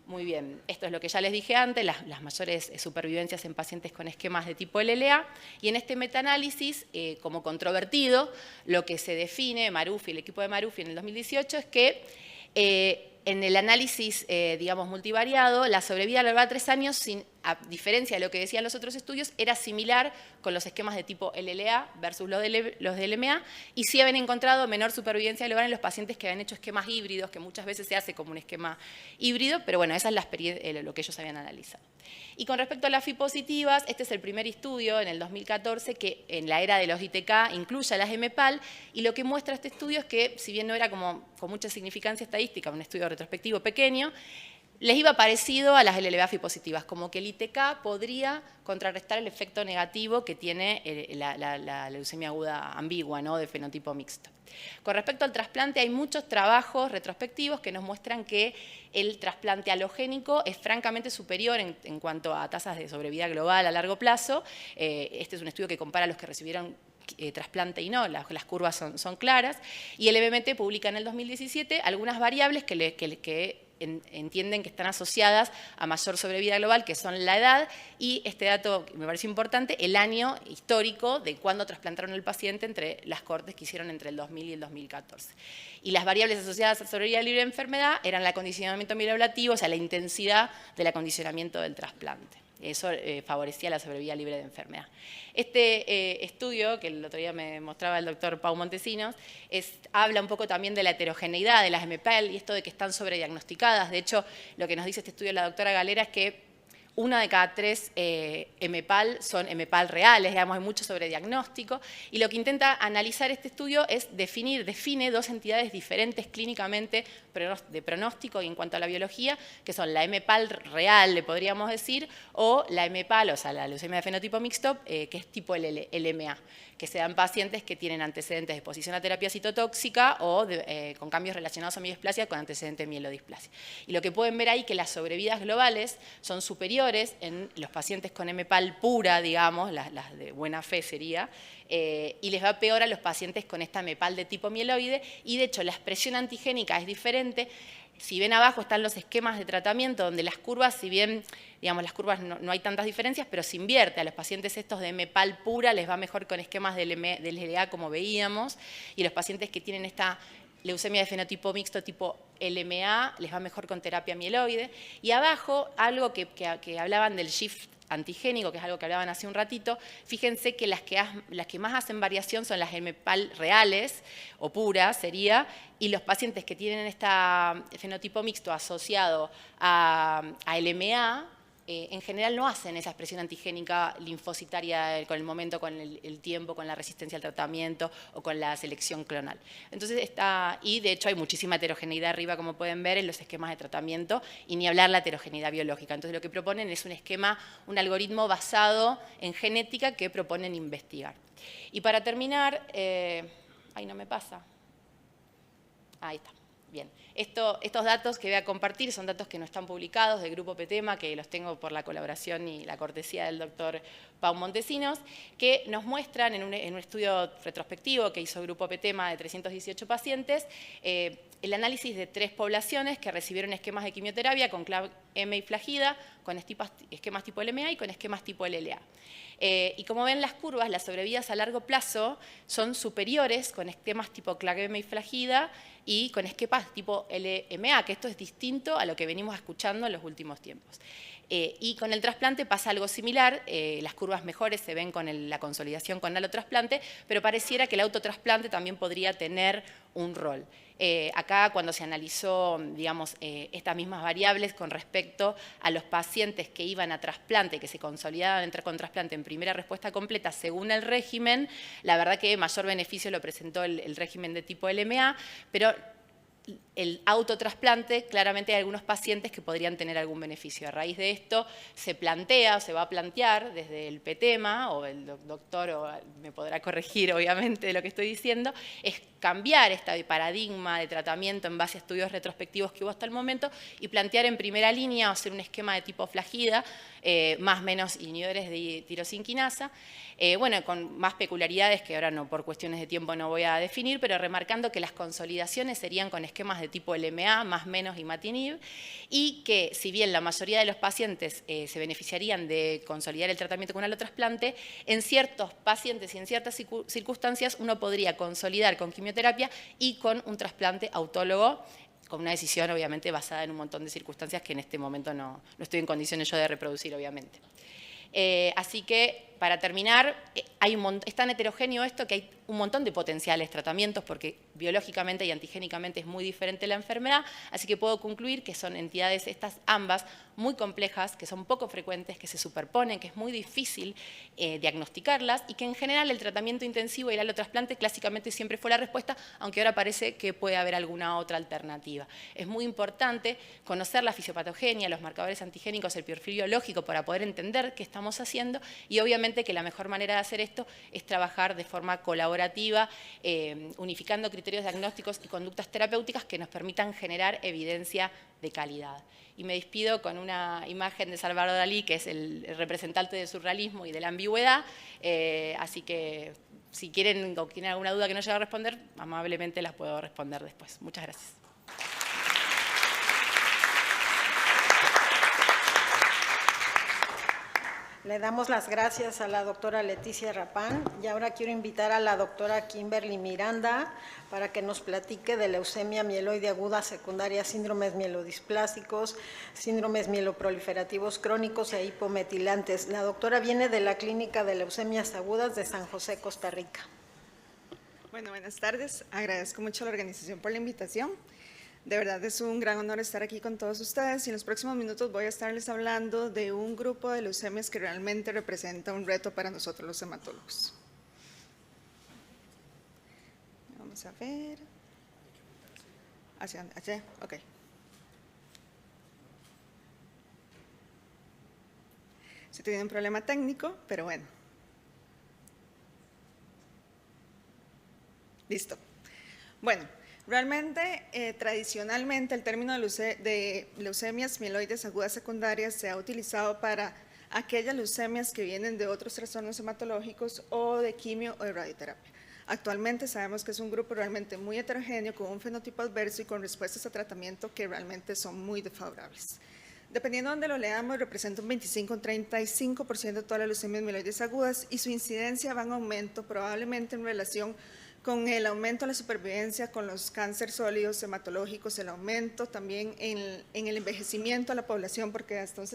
Muy bien, esto es lo que ya les dije antes, las mayores supervivencias en pacientes con esquemas de tipo LLA, y en este metaanálisis, como controvertido, lo que se define, Maruffi, el equipo de Maruffi en el 2018, es que en el análisis, digamos, multivariado, la sobrevida global a 3 años, a diferencia de lo que decían los otros estudios, era similar con los esquemas de tipo LLA versus los de LMA, y sí habían encontrado menor supervivencia global en los pacientes que habían hecho esquemas híbridos, que muchas veces se hace como un esquema híbrido, pero bueno, esa es la experiencia, lo que ellos habían analizado. Y con respecto a las FI positivas, este es el primer estudio en el 2014 que en la era de los ITK incluye a las MPAL, y lo que muestra este estudio es que, si bien no era como con mucha significancia estadística, un estudio retrospectivo pequeño, les iba parecido a las LLA FI positivas, como que el ITK podría contrarrestar el efecto negativo que tiene la leucemia aguda ambigua, ¿no?, de fenotipo mixto. Con respecto al trasplante, hay muchos trabajos retrospectivos que nos muestran que el trasplante alogénico es francamente superior en cuanto a tasas de sobrevida global a largo plazo. Este es un estudio que compara a los que recibieron trasplante y no, las curvas son claras. Y el MMT publica en el 2017 algunas variables que entienden que están asociadas a mayor sobrevida global, que son la edad, y este dato me parece importante, el año histórico de cuándo trasplantaron al paciente entre las cohortes que hicieron entre el 2000 y el 2014. Y las variables asociadas a sobrevida libre de enfermedad eran el acondicionamiento mieloablativo, o sea, la intensidad del acondicionamiento del trasplante. Eso favorecía la sobrevida libre de enfermedad. Este estudio, que el otro día me mostraba el doctor Pau Montesinos, habla un poco también de la heterogeneidad de las MPAL y esto de que están sobrediagnosticadas. De hecho, lo que nos dice este estudio de la doctora Galera es que 1 de cada 3 MPAL son MPAL reales, digamos, hay mucho sobrediagnóstico, y lo que intenta analizar este estudio es define 2 entidades diferentes clínicamente de pronóstico y en cuanto a la biología, que son la MPAL real, le podríamos decir, o la MPAL, o sea, la leucemia de fenotipo mixto, que es tipo LMA, que se dan pacientes que tienen antecedentes de exposición a terapia citotóxica o con cambios relacionados a miodisplasia con antecedentes de mielodisplasia. Y lo que pueden ver ahí que las sobrevidas globales son superiores en los pacientes con MPAL pura, digamos, las de buena fe sería, y les va peor a los pacientes con esta MPAL de tipo mieloide, y de hecho la expresión antigénica es diferente. Si ven abajo están los esquemas de tratamiento donde las curvas, si bien digamos, las curvas no hay tantas diferencias, pero se invierte. A los pacientes estos de MPAL pura les va mejor con esquemas del LDA como veíamos, y los pacientes que tienen esta leucemia de fenotipo mixto tipo LMA les va mejor con terapia mieloide. Y abajo, algo que hablaban del shift antigénico, que es algo que hablaban hace un ratito, fíjense que las que más hacen variación son las MPAL reales o puras, sería, y los pacientes que tienen este fenotipo mixto asociado a LMA, en general no hacen esa expresión antigénica linfocitaria con el momento, con el tiempo, con la resistencia al tratamiento o con la selección clonal. Entonces y de hecho hay muchísima heterogeneidad arriba, como pueden ver, en los esquemas de tratamiento, y ni hablar la heterogeneidad biológica. Entonces lo que proponen es un esquema, un algoritmo basado en genética que proponen investigar. Y para terminar, ay, no me pasa. Ahí está. Bien, estos datos que voy a compartir son datos que no están publicados del Grupo PETEMA, que los tengo por la colaboración y la cortesía del doctor Pau Montesinos, que nos muestran en un estudio retrospectivo que hizo el Grupo PETEMA de 318 pacientes, el análisis de 3 poblaciones que recibieron esquemas de quimioterapia con CLAV-M y flagida, con esquemas tipo LMA y con esquemas tipo LLA. Y como ven las curvas, las sobrevidas a largo plazo son superiores con esquemas tipo CLAV-M y flagida y con esquemas tipo LMA, que esto es distinto a lo que venimos escuchando en los últimos tiempos. Y con el trasplante pasa algo similar, las curvas mejores se ven con la consolidación con alotrasplante, pero pareciera que el autotrasplante también podría tener un rol. Acá cuando se analizó, digamos, estas mismas variables con respecto a los pacientes que iban a trasplante, que se consolidaban entrar con trasplante en primera respuesta completa según el régimen, la verdad que mayor beneficio lo presentó el régimen de tipo LMA, pero el autotrasplante, claramente hay algunos pacientes que podrían tener algún beneficio. A raíz de esto se plantea, o se va a plantear desde el PETEMA, o el doctor me podrá corregir obviamente de lo que estoy diciendo, es cambiar este paradigma de tratamiento en base a estudios retrospectivos que hubo hasta el momento y plantear en primera línea o hacer un esquema de tipo flagida, más o menos inhibidores de tirosinquinasa, bueno, con más peculiaridades que ahora no, por cuestiones de tiempo no voy a definir, pero remarcando que las consolidaciones serían con esquemas de tipo LMA, más menos imatinib, y que si bien la mayoría de los pacientes se beneficiarían de consolidar el tratamiento con alotrasplante, en ciertos pacientes y en ciertas circunstancias uno podría consolidar con quimioterapia y con un trasplante autólogo, con una decisión obviamente basada en un montón de circunstancias que en este momento no estoy en condiciones yo de reproducir obviamente. Así que, para terminar, es tan heterogéneo esto que hay un montón de potenciales tratamientos porque biológicamente y antigénicamente es muy diferente la enfermedad, así que puedo concluir que son entidades estas ambas muy complejas, que son poco frecuentes, que se superponen, que es muy difícil diagnosticarlas y que en general el tratamiento intensivo y el alotrasplante clásicamente siempre fue la respuesta, aunque ahora parece que puede haber alguna otra alternativa. Es muy importante conocer la fisiopatogenia, los marcadores antigénicos, el perfil biológico para poder entender qué estamos haciendo y obviamente que la mejor manera de hacer esto es trabajar de forma colaborativa, unificando criterios diagnósticos y conductas terapéuticas que nos permitan generar evidencia de calidad. Y me despido con una imagen de Salvador Dalí, que es el representante del surrealismo y de la ambigüedad, así que si quieren o tienen alguna duda que no llegue a responder, amablemente las puedo responder después. Muchas gracias. Le damos las gracias a la doctora Leticia Rapán y ahora quiero invitar a la doctora Kimberly Miranda para que nos platique de leucemia mieloide aguda secundaria, síndromes mielodisplásicos, síndromes mieloproliferativos crónicos e hipometilantes. La doctora viene de la Clínica de Leucemias Agudas de San José, Costa Rica. Bueno, buenas tardes. Agradezco mucho a la organización por la invitación. De verdad es un gran honor estar aquí con todos ustedes y en los próximos minutos voy a estarles hablando de un grupo de leucemias que realmente representa un reto para nosotros los hematólogos. Vamos a ver. ¿Hacia dónde? ¿Allá? Ok. Se tiene un problema técnico, pero bueno. Listo. Bueno. Realmente, tradicionalmente, el término de leucemias mieloides agudas secundarias se ha utilizado para aquellas leucemias que vienen de otros trastornos hematológicos o de quimio o de radioterapia. Actualmente sabemos que es un grupo realmente muy heterogéneo, con un fenotipo adverso y con respuestas a tratamiento que realmente son muy desfavorables. Dependiendo de donde lo leamos, representa un 25-35% de todas las leucemias mieloides agudas y su incidencia va en aumento probablemente en relación con el aumento de la supervivencia con los cánceres sólidos hematológicos, el aumento también en el envejecimiento de la población, porque hasta un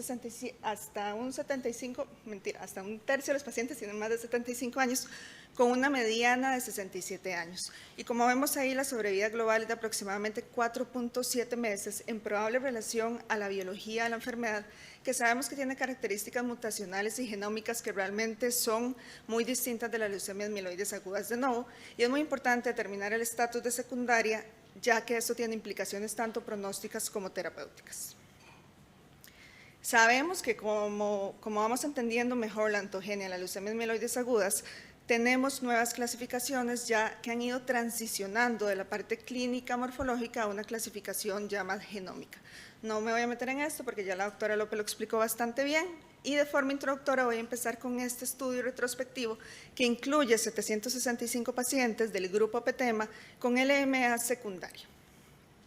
tercio de los pacientes tienen más de 75 años, con una mediana de 67 años. Y como vemos ahí, la sobrevida global es de aproximadamente 4.7 meses, en probable relación a la biología de la enfermedad, que sabemos que tiene características mutacionales y genómicas que realmente son muy distintas de las leucemias mieloides agudas de nuevo, y es muy importante determinar el estatus de secundaria, ya que esto tiene implicaciones tanto pronósticas como terapéuticas. Sabemos que como vamos entendiendo mejor la ontogenia de las leucemias mieloides agudas, tenemos nuevas clasificaciones ya que han ido transicionando de la parte clínica morfológica a una clasificación ya más genómica. No me voy a meter en esto porque ya la doctora López lo explicó bastante bien y de forma introductoria voy a empezar con este estudio retrospectivo que incluye 765 pacientes del grupo PETEMA con LMA secundario.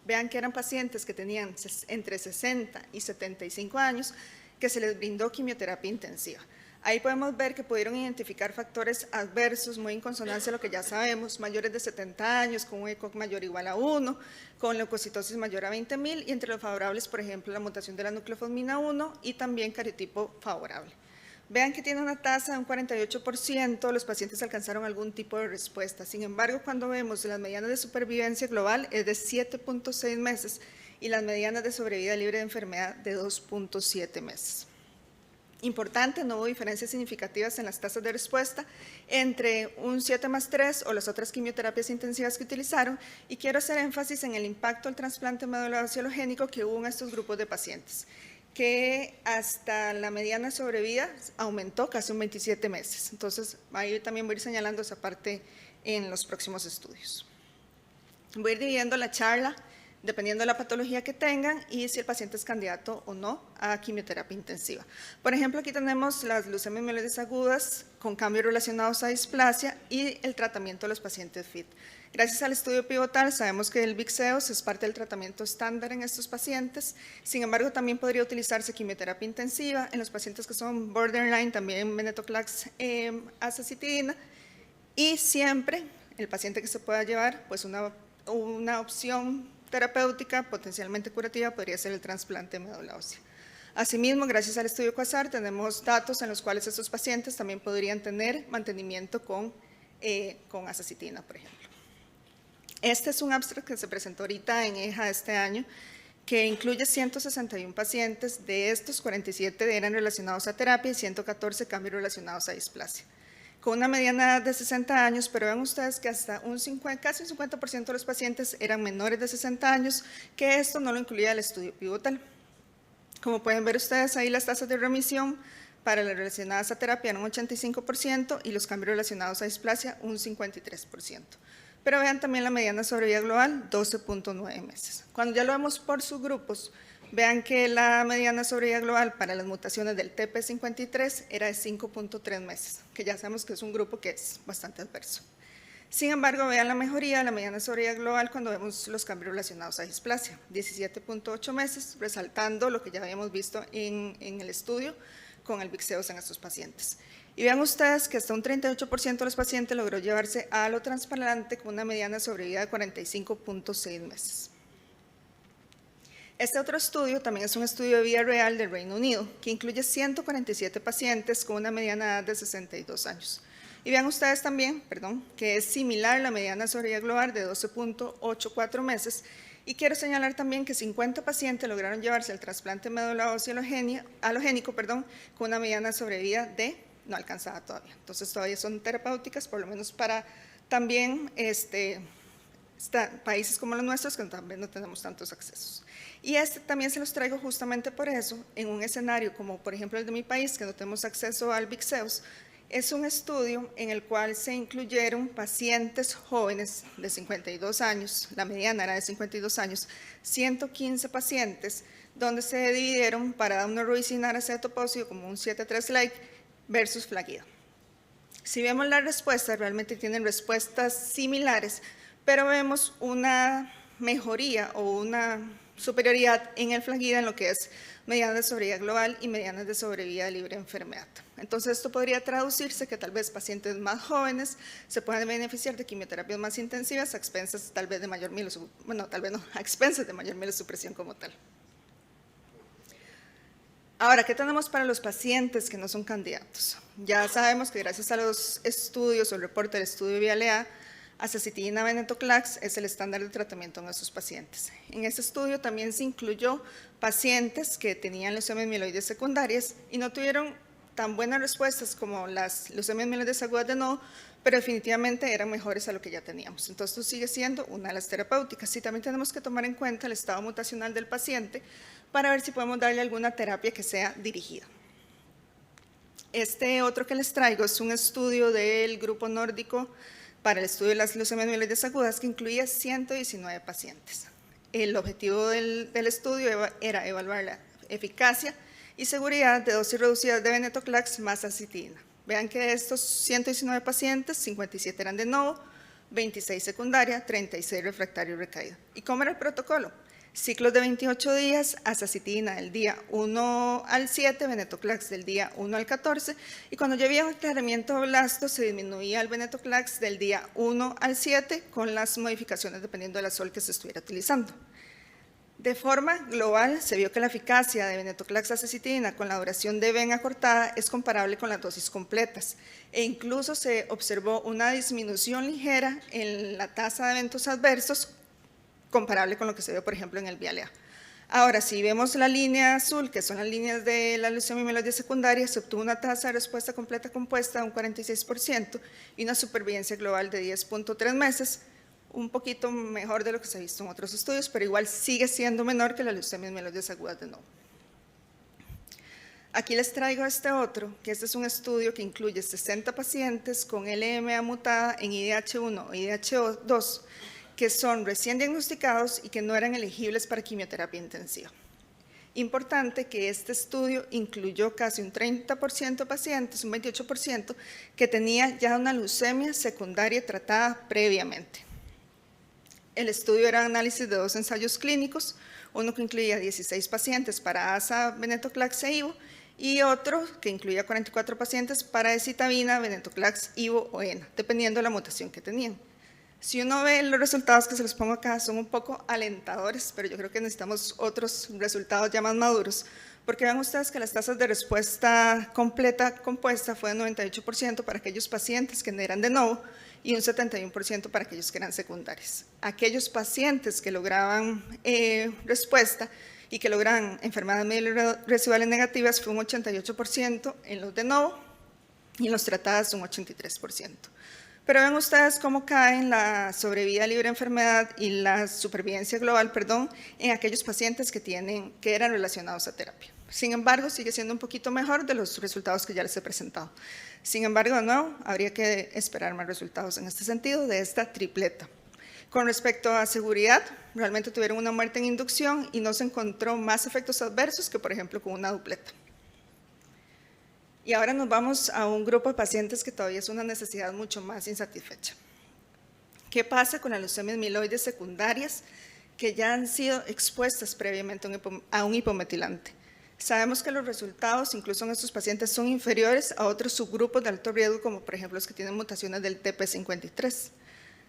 Vean que eran pacientes que tenían entre 60 y 75 años que se les brindó quimioterapia intensiva. Ahí podemos ver que pudieron identificar factores adversos muy en consonancia a lo que ya sabemos, mayores de 70 años, con un ECOG mayor o igual a 1, con leucocitosis mayor a 20.000 y entre los favorables, por ejemplo, la mutación de la nucleofosmina 1 y también cariotipo favorable. Vean que tiene una tasa de un 48%, los pacientes alcanzaron algún tipo de respuesta. Sin embargo, cuando vemos las medianas de supervivencia global es de 7.6 meses y las medianas de sobrevida libre de enfermedad de 2.7 meses. Importante, no hubo diferencias significativas en las tasas de respuesta entre un 7+3 o las otras quimioterapias intensivas que utilizaron, y quiero hacer énfasis en el impacto del trasplante medular óseo halogénico que hubo en estos grupos de pacientes, que hasta la mediana sobrevida aumentó casi un 27 meses. Entonces, ahí también voy a ir señalando esa parte en los próximos estudios. Voy a ir dividiendo la charla dependiendo de la patología que tengan y si el paciente es candidato o no a quimioterapia intensiva. Por ejemplo, aquí tenemos las leucemias mieloides agudas con cambios relacionados a displasia y el tratamiento de los pacientes FIT. Gracias al estudio pivotal sabemos que el VYXEOS es parte del tratamiento estándar en estos pacientes. Sin embargo, también podría utilizarse quimioterapia intensiva en los pacientes que son borderline, también venetoclax, azacitidina, y siempre el paciente que se pueda llevar, pues una opción terapéutica potencialmente curativa podría ser el trasplante de médula ósea. Asimismo, gracias al estudio QUASAR, tenemos datos en los cuales estos pacientes también podrían tener mantenimiento con azacitina, por ejemplo. Este es un abstract que se presentó ahorita en EJA este año, que incluye 161 pacientes. De estos, 47 eran relacionados a terapia y 114 cambios relacionados a displasia, con una mediana edad de 60 años, pero vean ustedes que hasta casi un 50% de los pacientes eran menores de 60 años, que esto no lo incluía el estudio pivotal. Como pueden ver ustedes ahí, las tasas de remisión para las relacionadas a terapia eran un 85% y los cambios relacionados a displasia un 53%. Pero vean también la mediana sobrevida global, 12.9 meses. Cuando ya lo vemos por subgrupos, vean que la mediana sobrevida global para las mutaciones del TP53 era de 5.3 meses, que ya sabemos que es un grupo que es bastante adverso. Sin embargo, vean la mejoría de la mediana sobrevida global cuando vemos los cambios relacionados a displasia, 17.8 meses, resaltando lo que ya habíamos visto en el estudio con el VYXEOS en estos pacientes. Y vean ustedes que hasta un 38% de los pacientes logró llevarse a alotrasplante con una mediana sobrevida de 45.6 meses. Este otro estudio también es un estudio de vida real del Reino Unido, que incluye 147 pacientes con una mediana edad de 62 años. Y vean ustedes también, que es similar a la mediana sobrevida global de 12.84 meses. Y quiero señalar también que 50 pacientes lograron llevarse el trasplante médula ósea halogénico, con una mediana sobrevida de no alcanzada todavía. Entonces todavía son terapéuticas, por lo menos para también países como los nuestros, que también no tenemos tantos accesos. Y también se los traigo justamente por eso, en un escenario como por ejemplo el de mi país, que no tenemos acceso al VYXEOS. Es un estudio en el cual se incluyeron pacientes jóvenes de 52 años, la mediana era de 52 años, 115 pacientes, donde se dividieron para daunorubicina acetopósido como un 7-3-like versus flaguida. Si vemos las respuestas, realmente tienen respuestas similares, pero vemos una mejoría o una superioridad en el flaguida en lo que es medianas de sobrevida global y medianas de sobrevida libre de enfermedad. Entonces, esto podría traducirse que tal vez pacientes más jóvenes se puedan beneficiar de quimioterapias más intensivas a expensas tal vez de mayor mielosupresión, bueno, tal vez no, a expensas de mayor mielosupresión como tal. Ahora, ¿qué tenemos para los pacientes que no son candidatos? Ya sabemos que gracias a los estudios o el reporte del estudio VIALE-A, azacitidina venetoclax es el estándar de tratamiento en esos pacientes. En este estudio también se incluyó pacientes que tenían leucemias mieloides secundarias y no tuvieron tan buenas respuestas como las leucemias mieloides agudas de nodo, pero definitivamente eran mejores a lo que ya teníamos. Entonces, esto sigue siendo una de las terapéuticas. Y también tenemos que tomar en cuenta el estado mutacional del paciente para ver si podemos darle alguna terapia que sea dirigida. Este otro que les traigo es un estudio del grupo nórdico para el estudio de las leucemias mieloides agudas que incluía 119 pacientes. El objetivo del estudio era evaluar la eficacia y seguridad de dosis reducidas de venetoclax más azacitidina. Vean que de estos 119 pacientes, 57 eran de novo, 26 secundaria, 36 refractario recaído. ¿Y cómo era el protocolo? Ciclos de 28 días, azacitidina del día 1 al 7, venetoclax del día 1 al 14, y cuando ya había un aclaramiento de blasto se disminuía el venetoclax del día 1 al 7 con las modificaciones dependiendo de la sol que se estuviera utilizando. De forma global, se vio que la eficacia de venetoclax azacitidina con la duración de ven acortada es comparable con las dosis completas, e incluso se observó una disminución ligera en la tasa de eventos adversos comparable con lo que se vio, por ejemplo, en el VIALE-A. Ahora, si vemos la línea azul, que son las líneas de la leucemia mieloide secundaria, se obtuvo una tasa de respuesta completa compuesta de un 46% y una supervivencia global de 10.3 meses, un poquito mejor de lo que se ha visto en otros estudios, pero igual sigue siendo menor que la leucemia mieloides agudas de nuevo. Aquí les traigo este otro, que este es un estudio que incluye 60 pacientes con LMA mutada en IDH1 o IDH2, que son recién diagnosticados y que no eran elegibles para quimioterapia intensiva. Importante que este estudio incluyó casi un 30% de pacientes, un 28%, que tenía ya una leucemia secundaria tratada previamente. El estudio era análisis de 2 ensayos clínicos, uno que incluía 16 pacientes para ASA, venetoclax e IVO, y otro que incluía 44 pacientes para decitabina, venetoclax, IVO o ENA, dependiendo de la mutación que tenían. Si uno ve los resultados que se los pongo acá, son un poco alentadores, pero yo creo que necesitamos otros resultados ya más maduros, porque vean ustedes que las tasas de respuesta completa compuesta fue de 98% para aquellos pacientes que eran de nuevo y un 71% para aquellos que eran secundarios. Aquellos pacientes que lograban respuesta y que logran enfermedades mieloresiduales negativas fue un 88% en los de nuevo y en los tratadas un 83%. Pero ven ustedes cómo caen la sobrevida libre de enfermedad y la supervivencia global, en aquellos pacientes que eran relacionados a terapia. Sin embargo, sigue siendo un poquito mejor de los resultados que ya les he presentado. Sin embargo, de nuevo, habría que esperar más resultados en este sentido de esta tripleta. Con respecto a seguridad, realmente tuvieron una muerte en inducción y no se encontró más efectos adversos que, por ejemplo, con una dupleta. Y ahora nos vamos a un grupo de pacientes que todavía es una necesidad mucho más insatisfecha. ¿Qué pasa con las leucemias mieloides secundarias que ya han sido expuestas previamente a un hipometilante? Sabemos que los resultados, incluso en estos pacientes, son inferiores a otros subgrupos de alto riesgo, como por ejemplo los que tienen mutaciones del TP53.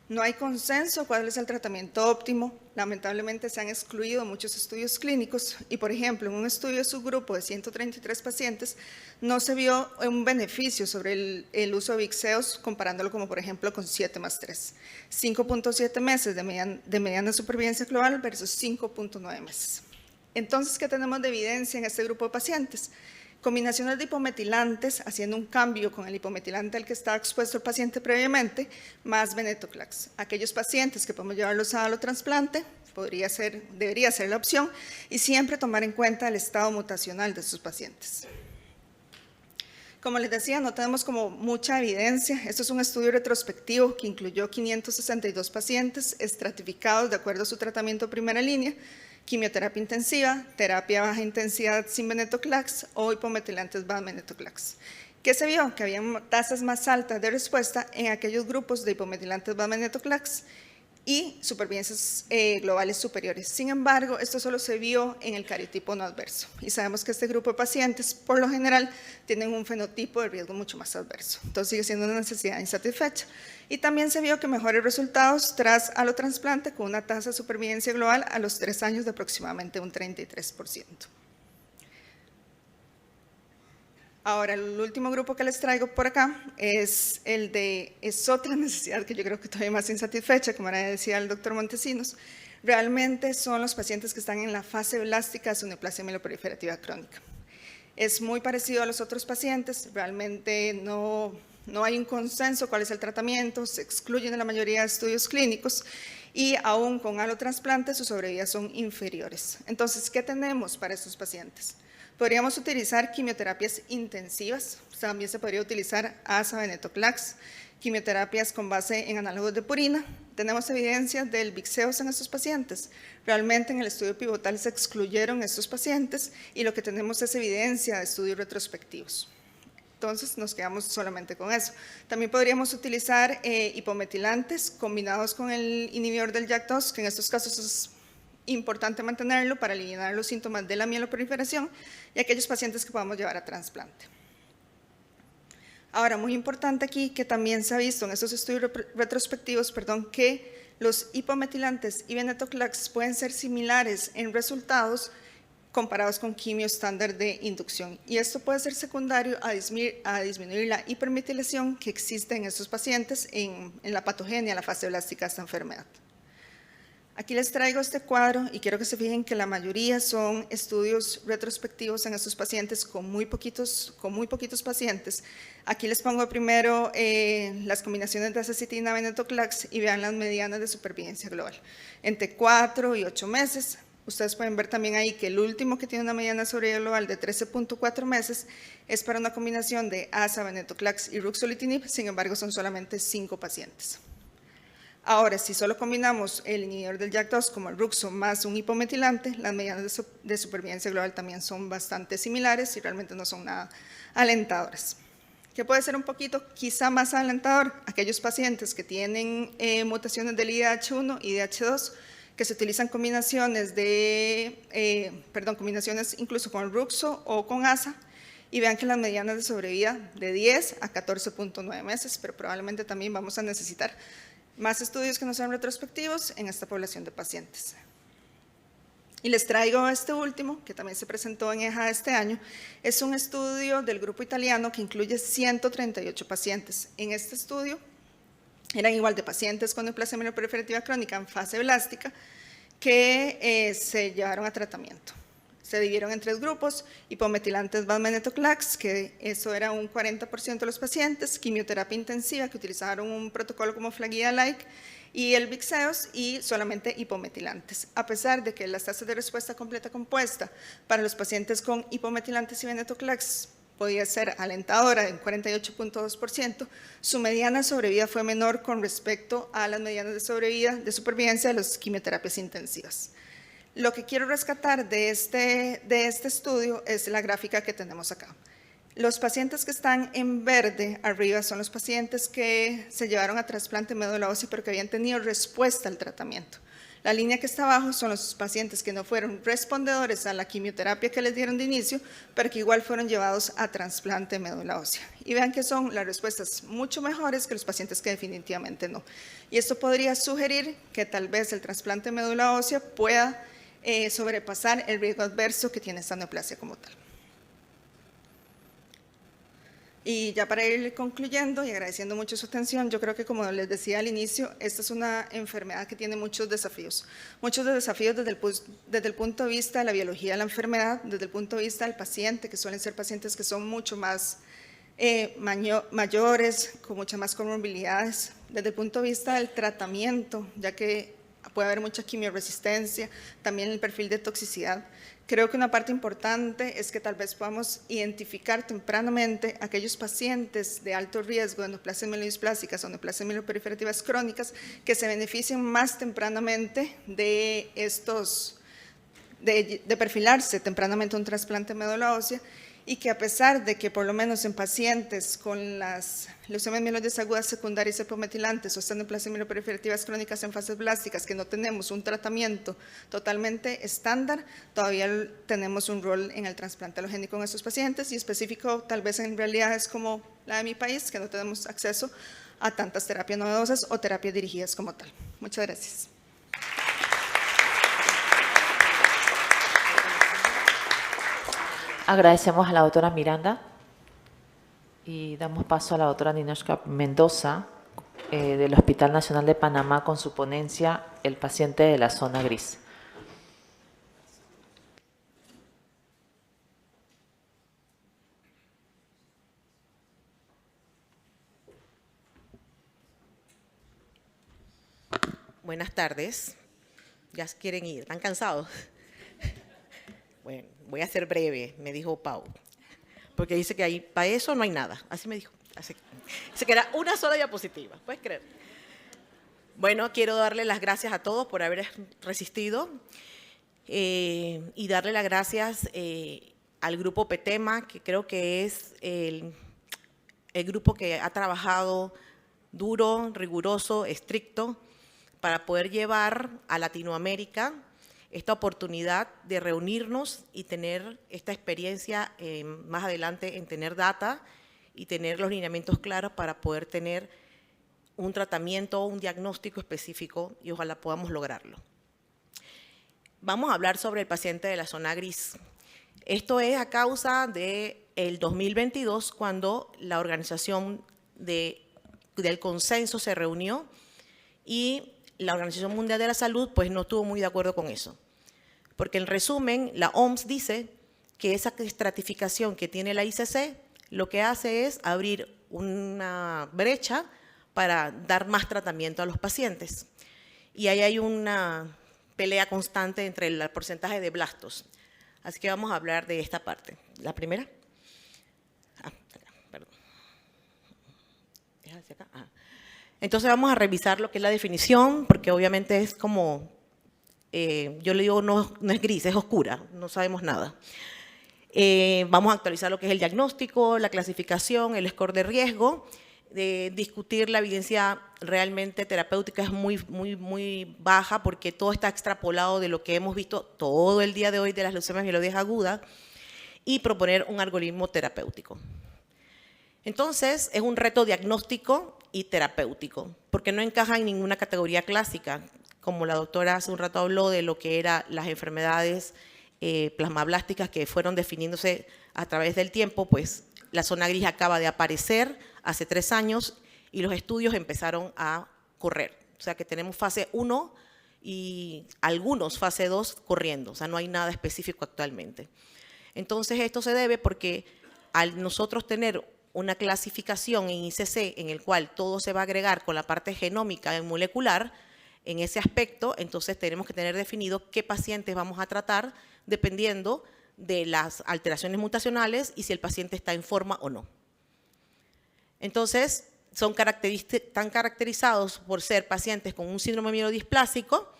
No hay consenso cuál es el tratamiento óptimo. Lamentablemente se han excluido muchos estudios clínicos y, por ejemplo, en un estudio de subgrupo de 133 pacientes no se vio un beneficio sobre el uso de Vixeos comparándolo como, por ejemplo, con 7+3. 5.7 meses de mediana supervivencia global versus 5.9 meses. Entonces, ¿qué tenemos de evidencia en este grupo de pacientes? Combinaciones de hipometilantes, haciendo un cambio con el hipometilante al que estaba expuesto el paciente previamente, más venetoclax. Aquellos pacientes que podemos llevarlos a allotrasplante, debería ser la opción, y siempre tomar en cuenta el estado mutacional de sus pacientes. Como les decía, no tenemos como mucha evidencia. Esto es un estudio retrospectivo que incluyó 562 pacientes estratificados de acuerdo a su tratamiento de primera línea, quimioterapia intensiva, terapia baja intensidad sin venetoclax o hipometilantes más venetoclax. ¿Qué se vio? Que había tasas más altas de respuesta en aquellos grupos de hipometilantes más venetoclax y supervivencias globales superiores. Sin embargo, esto solo se vio en el cariotipo no adverso. Y sabemos que este grupo de pacientes, por lo general, tienen un fenotipo de riesgo mucho más adverso. Entonces, sigue siendo una necesidad insatisfecha. Y también se vio que mejores resultados tras allotrasplante con una tasa de supervivencia global a los 3 años de aproximadamente un 33%. Ahora, el último grupo que les traigo por acá es otra necesidad que yo creo que todavía más insatisfecha, como decía el doctor Montesinos. Realmente son los pacientes que están en la fase blástica de su neoplasia mieloproliferativa crónica. Es muy parecido a los otros pacientes, realmente no hay un consenso cuál es el tratamiento, se excluyen de la mayoría de estudios clínicos y aún con allotrasplante sus sobrevidas son inferiores. Entonces, ¿qué tenemos para estos pacientes? Podríamos utilizar quimioterapias intensivas, también se podría utilizar ASA, venetoclax, quimioterapias con base en análogos de purina. Tenemos evidencia del Vixeos en estos pacientes. Realmente en el estudio pivotal se excluyeron estos pacientes y lo que tenemos es evidencia de estudios retrospectivos. Entonces nos quedamos solamente con eso. También podríamos utilizar hipometilantes combinados con el inhibidor del JAK2, que en estos casos es importante mantenerlo para eliminar los síntomas de la mieloproliferación y aquellos pacientes que podamos llevar a trasplante. Ahora, muy importante aquí que también se ha visto en estos estudios retrospectivos, que los hipometilantes y venetoclax pueden ser similares en resultados comparados con quimio estándar de inducción. Y esto puede ser secundario a disminuir la hipermetilación que existe en estos pacientes en la patogenia, la fase blástica de esta enfermedad. Aquí les traigo este cuadro y quiero que se fijen que la mayoría son estudios retrospectivos en estos pacientes con muy poquitos pacientes. Aquí les pongo primero las combinaciones de azacitidina venetoclax y vean las medianas de supervivencia global. Entre 4 y 8 meses. Ustedes pueden ver también ahí que el último que tiene una mediana sobrevivencia global de 13.4 meses es para una combinación de asa, venetoclax y ruxolitinib, sin embargo son solamente 5 pacientes. Ahora, si solo combinamos el inhibidor del JAK2 como el ruxo más un hipometilante, las medianas de supervivencia global también son bastante similares y realmente no son nada alentadoras. ¿Qué puede ser un poquito quizá más alentador? Aquellos pacientes que tienen mutaciones del IDH1 y IDH2, que se utilizan combinaciones combinaciones incluso con el ruxo o con asa, y vean que las medianas de sobrevida de 10 a 14.9 meses, pero probablemente también vamos a necesitar más estudios que no sean retrospectivos en esta población de pacientes. Y les traigo este último, que también se presentó en EHA este año. Es un estudio del grupo italiano que incluye 138 pacientes. En este estudio eran igual de pacientes con neoplasia mieloproliferativa crónica en fase blástica que se llevaron a tratamiento. Se dividieron en 3 grupos: hipometilantes más venetoclax, que eso era un 40% de los pacientes, quimioterapia intensiva, que utilizaron un protocolo como Flagia-like, y el Vixeos, y solamente hipometilantes. A pesar de que las tasas de respuesta completa compuesta para los pacientes con hipometilantes y venetoclax podía ser alentadora en 48.2%, su mediana sobrevida fue menor con respecto a las medianas de supervivencia de las quimioterapias intensivas. Lo que quiero rescatar de este estudio es la gráfica que tenemos acá. Los pacientes que están en verde arriba son los pacientes que se llevaron a trasplante de médula ósea pero que habían tenido respuesta al tratamiento. La línea que está abajo son los pacientes que no fueron respondedores a la quimioterapia que les dieron de inicio, pero que igual fueron llevados a trasplante de médula ósea. Y vean que son las respuestas mucho mejores que los pacientes que definitivamente no. Y esto podría sugerir que tal vez el trasplante de médula ósea pueda sobrepasar el riesgo adverso que tiene esta neoplasia como tal. Y ya para ir concluyendo y agradeciendo mucho su atención, yo creo que, como les decía al inicio, esta es una enfermedad que tiene muchos desafíos desde el punto de vista de la biología de la enfermedad, desde el punto de vista del paciente, que suelen ser pacientes que son mucho más mayores, con muchas más comorbilidades, desde el punto de vista del tratamiento, ya que puede haber mucha quimioresistencia, también el perfil de toxicidad. Creo que una parte importante es que tal vez podamos identificar tempranamente aquellos pacientes de alto riesgo de neoplasias mielodisplásicas o neoplasias mieloproliferativas crónicas que se beneficien más tempranamente de perfilarse tempranamente un trasplante de médula ósea, y que a pesar de que por lo menos en pacientes con las leucemias mieloides agudas secundarias hipometilantes o estas neoplasias mieloproliferativas crónicas en fases blásticas, que no tenemos un tratamiento totalmente estándar, todavía tenemos un rol en el trasplante alogénico en estos pacientes, y específico tal vez en realidades como la de mi país, que no tenemos acceso a tantas terapias novedosas o terapias dirigidas como tal. Muchas gracias. Agradecemos a la doctora Miranda y damos paso a la doctora Ninochka Mendoza del Hospital Nacional de Panamá con su ponencia El paciente de la zona gris. Buenas tardes. ¿Ya quieren ir? ¿Están cansados? Bueno, voy a ser breve, me dijo Pau, porque dice que ahí, para eso no hay nada. Así me dijo. Dice que era una sola diapositiva, ¿puedes creer? Bueno, quiero darle las gracias a todos por haber resistido y darle las gracias al grupo PETEMA, que creo que es el grupo que ha trabajado duro, riguroso, estricto, para poder llevar a Latinoamérica esta oportunidad de reunirnos y tener esta experiencia más adelante en tener data y tener los lineamientos claros para poder tener un tratamiento, un diagnóstico específico y ojalá podamos lograrlo. Vamos a hablar sobre el paciente de la zona gris. Esto es a causa del 2022, cuando la Organización del Consenso se reunió y la Organización Mundial de la Salud pues no estuvo muy de acuerdo con eso. Porque en resumen, la OMS dice que esa estratificación que tiene la ICC lo que hace es abrir una brecha para dar más tratamiento a los pacientes. Y ahí hay una pelea constante entre el porcentaje de blastos. Así que vamos a hablar de esta parte. La primera. Perdón. ¿Es hacia acá? Entonces vamos a revisar lo que es la definición, porque obviamente es como, yo le digo, no es gris, es oscura, no sabemos nada. Vamos a actualizar lo que es el diagnóstico, la clasificación, el score de riesgo. Discutir la evidencia realmente terapéutica es muy baja, porque todo está extrapolado de lo que hemos visto todo el día de hoy de las leucemias mieloides agudas, y proponer un algoritmo terapéutico. Entonces, es un reto diagnóstico y terapéutico, porque no encaja en ninguna categoría clásica, como la doctora hace un rato habló de lo que eran las enfermedades plasmablásticas que fueron definiéndose a través del tiempo. Pues la zona gris acaba de aparecer hace 3 años y los estudios empezaron a correr. O sea que tenemos fase 1 y algunos fase 2 corriendo, o sea no hay nada específico actualmente. Entonces esto se debe porque al nosotros tener una clasificación en ICC en el cual todo se va a agregar con la parte genómica y molecular, en ese aspecto, entonces tenemos que tener definido qué pacientes vamos a tratar dependiendo de las alteraciones mutacionales y si el paciente está en forma o no. Entonces, están caracterizados por ser pacientes con un síndrome mielodisplásico,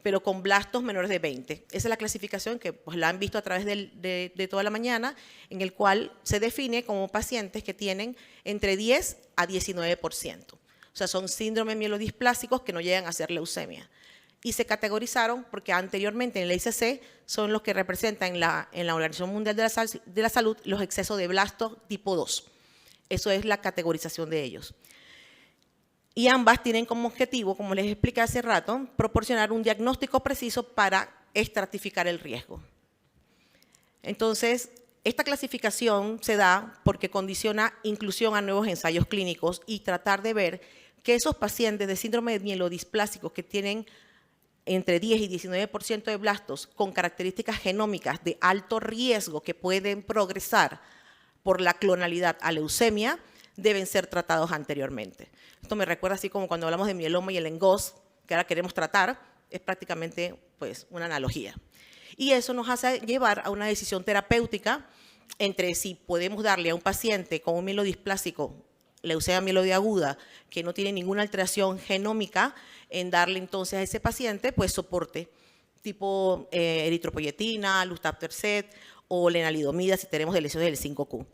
pero con blastos menores de 20. Esa es la clasificación que pues, la han visto a través de toda la mañana, en el cual se define como pacientes que tienen entre 10 a 19%. O sea, son síndromes mielodisplásicos que no llegan a ser leucemia. Y se categorizaron porque anteriormente en la ICC son los que representan en la Organización Mundial de la Salud los excesos de blastos tipo 2. Eso es la categorización de ellos. Y ambas tienen como objetivo, como les expliqué hace rato, proporcionar un diagnóstico preciso para estratificar el riesgo. Entonces, esta clasificación se da porque condiciona inclusión a nuevos ensayos clínicos y tratar de ver que esos pacientes de síndrome mielodisplásicos que tienen entre 10 y 19% de blastos con características genómicas de alto riesgo que pueden progresar por la clonalidad a leucemia, deben ser tratados anteriormente. Esto me recuerda así como cuando hablamos de mieloma y el engos, que ahora queremos tratar, es prácticamente pues, una analogía. Y eso nos hace llevar a una decisión terapéutica entre si podemos darle a un paciente con un mielodisplásico, leucemia mieloide aguda, que no tiene ninguna alteración genómica, en darle entonces a ese paciente pues soporte tipo eritropoyetina, lustaptercet o lenalidomida si tenemos lesiones del 5Q.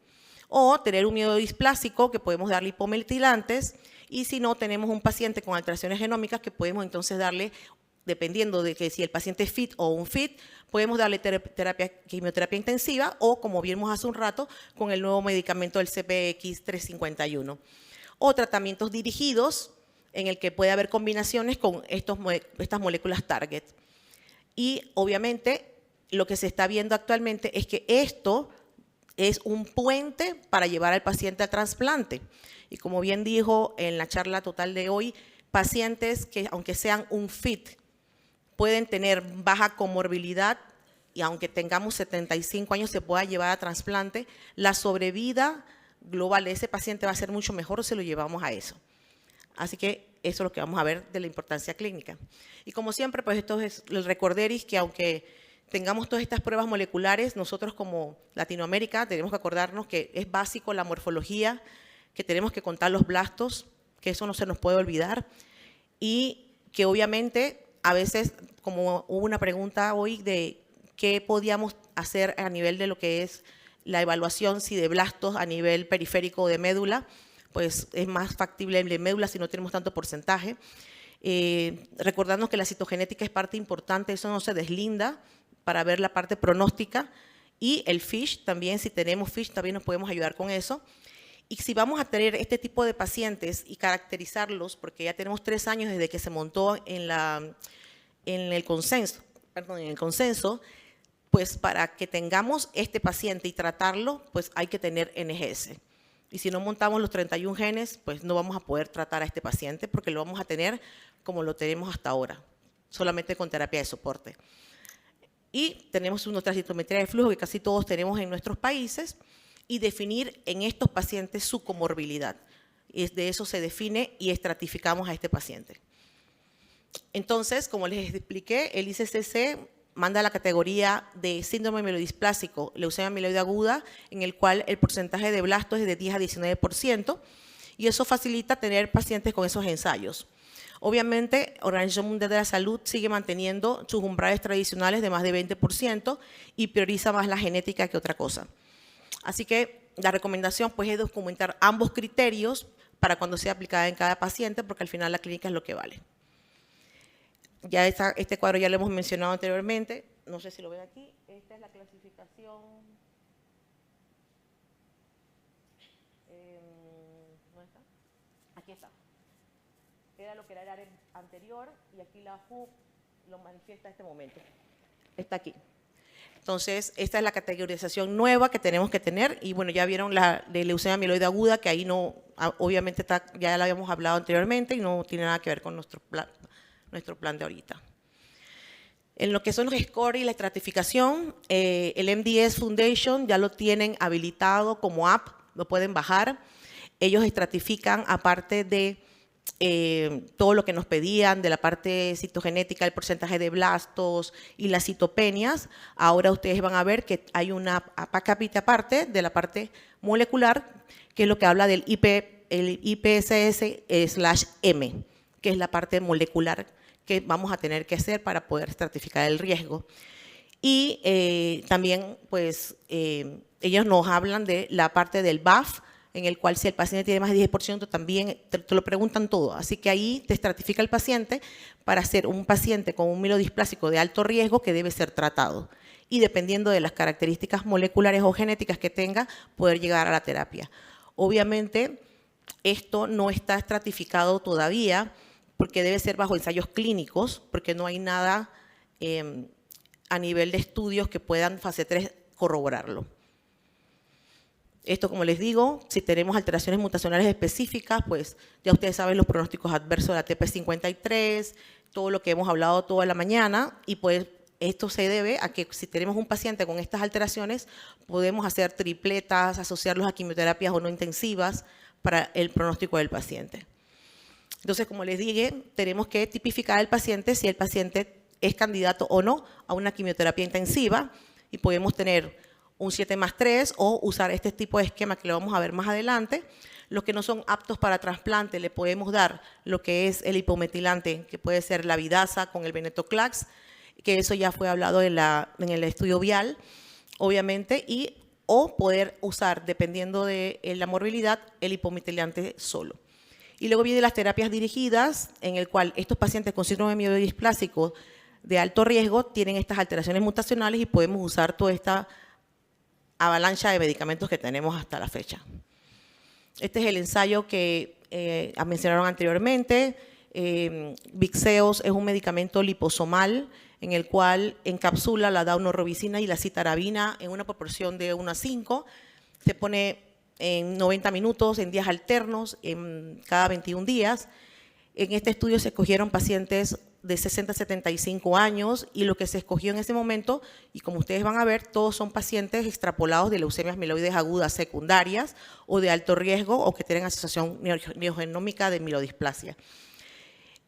O tener un mielodisplásico que podemos darle hipometilantes, y si no tenemos un paciente con alteraciones genómicas que podemos entonces darle, dependiendo de que si el paciente es fit o un fit, podemos darle quimioterapia intensiva o, como vimos hace un rato, con el nuevo medicamento del CPX-351. O tratamientos dirigidos en el que puede haber combinaciones con estas moléculas target. Y obviamente lo que se está viendo actualmente es que esto es un puente para llevar al paciente al trasplante. Y como bien dijo en la charla total de hoy, pacientes que aunque sean un fit, pueden tener baja comorbilidad y aunque tengamos 75 años se pueda llevar a trasplante, la sobrevida global de ese paciente va a ser mucho mejor si lo llevamos a eso. Así que eso es lo que vamos a ver de la importancia clínica. Y como siempre, pues esto es el recorderis que aunque tengamos todas estas pruebas moleculares, nosotros como Latinoamérica tenemos que acordarnos que es básico la morfología, que tenemos que contar los blastos, que eso no se nos puede olvidar, y que obviamente a veces, como hubo una pregunta hoy de qué podíamos hacer a nivel de lo que es la evaluación, si de blastos a nivel periférico o de médula, pues es más factible el de médula si no tenemos tanto porcentaje. Recordando que la citogenética es parte importante, eso no se deslinda para ver la parte pronóstica. Y el FISH también, si tenemos FISH, también nos podemos ayudar con eso. Y si vamos a tener este tipo de pacientes y caracterizarlos, porque ya tenemos 3 años desde que se montó en el consenso, pues para que tengamos este paciente y tratarlo, pues hay que tener NGS. Y si no montamos los 31 genes, pues no vamos a poder tratar a este paciente porque lo vamos a tener como lo tenemos hasta ahora, solamente con terapia de soporte. Y tenemos nuestra citometría de flujo que casi todos tenemos en nuestros países y definir en estos pacientes su comorbilidad. Y de eso se define y estratificamos a este paciente. Entonces, como les expliqué, el ICCC manda la categoría de síndrome mielodisplásico, leucemia mieloide aguda, en el cual el porcentaje de blastos es de 10 a 19%, y eso facilita tener pacientes con esos ensayos. Obviamente, Organización Mundial de la Salud sigue manteniendo sus umbrales tradicionales de más de 20% y prioriza más la genética que otra cosa. Así que la recomendación pues, es documentar ambos criterios para cuando sea aplicada en cada paciente, porque al final la clínica es lo que vale. Ya este cuadro ya lo hemos mencionado anteriormente, no sé si lo ven aquí, esta es la clasificación, ¿dónde está? Aquí está. Era lo que era el área anterior y aquí la WHO lo manifiesta en este momento. Está aquí. Entonces, esta es la categorización nueva que tenemos que tener y bueno, ya vieron la de leucemia mieloide aguda, que ahí no, obviamente ya la habíamos hablado anteriormente y no tiene nada que ver con nuestro plan de ahorita. En lo que son los scores y la estratificación, el MDS Foundation ya lo tienen habilitado como app, lo pueden bajar. Ellos estratifican, aparte de todo lo que nos pedían, de la parte citogenética, el porcentaje de blastos y las citopenias. Ahora ustedes van a ver que hay una capita aparte de la parte molecular, que es lo que habla del IPSS/M, que es la parte molecular que vamos a tener que hacer para poder estratificar el riesgo. Y también, pues, ellos nos hablan de la parte del BAF, en el cual si el paciente tiene más de 10%, también te lo preguntan todo. Así que ahí te estratifica el paciente para ser un paciente con un mielodisplásico de alto riesgo que debe ser tratado. Y dependiendo de las características moleculares o genéticas que tenga, poder llegar a la terapia. Obviamente, esto no está estratificado todavía, porque debe ser bajo ensayos clínicos, porque no hay nada a nivel de estudios que puedan fase 3 corroborarlo. Esto, como les digo, si tenemos alteraciones mutacionales específicas, pues ya ustedes saben los pronósticos adversos de la TP53, todo lo que hemos hablado toda la mañana, y pues esto se debe a que si tenemos un paciente con estas alteraciones, podemos hacer tripletas, asociarlos a quimioterapias o no intensivas para el pronóstico del paciente. Entonces, como les dije, tenemos que tipificar al paciente si el paciente es candidato o no a una quimioterapia intensiva y podemos tener un 7+3 o usar este tipo de esquema que lo vamos a ver más adelante. Los que no son aptos para trasplante le podemos dar lo que es el hipometilante, que puede ser la vidasa con el venetoclax, que eso ya fue hablado en el estudio vial, obviamente, o poder usar, dependiendo de la morbilidad, el hipometilante solo. Y luego vienen las terapias dirigidas, en el cual estos pacientes con síndrome mielodisplásico de alto riesgo tienen estas alteraciones mutacionales y podemos usar toda esta avalancha de medicamentos que tenemos hasta la fecha. Este es el ensayo que mencionaron anteriormente. Vixeos es un medicamento liposomal en el cual encapsula la daunorubicina y la citarabina en una proporción de 1:5. Se pone en 90 minutos, en días alternos, cada 21 días. En este estudio se escogieron pacientes de 60 a 75 años y lo que se escogió en ese momento, y como ustedes van a ver, todos son pacientes extrapolados de leucemias mieloides agudas secundarias o de alto riesgo o que tienen asociación neogenómica de mielodisplasia.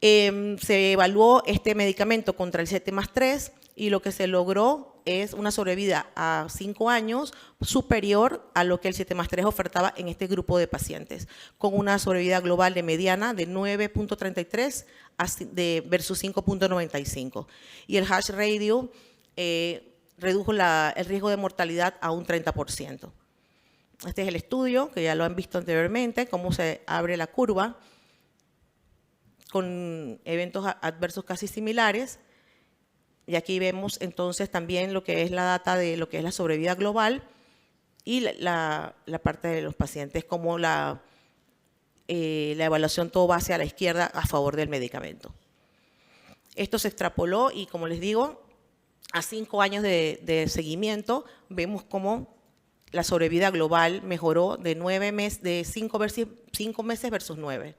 Se evaluó este medicamento contra el 7+3 y lo que se logró es una sobrevida a 5 años superior a lo que el 7+3 ofertaba en este grupo de pacientes, con una sobrevida global de mediana de 9.33 versus 5.95. Y el hash radio redujo el riesgo de mortalidad a un 30%. Este es el estudio, que ya lo han visto anteriormente, cómo se abre la curva. con eventos adversos casi similares. Y aquí vemos entonces también lo que es la data de lo que es la sobrevida global y la parte de los pacientes, como la evaluación todo va hacia la izquierda a favor del medicamento. Esto se extrapoló y, como les digo, a 5 años de seguimiento vemos cómo la sobrevida global mejoró de 5 meses versus 9.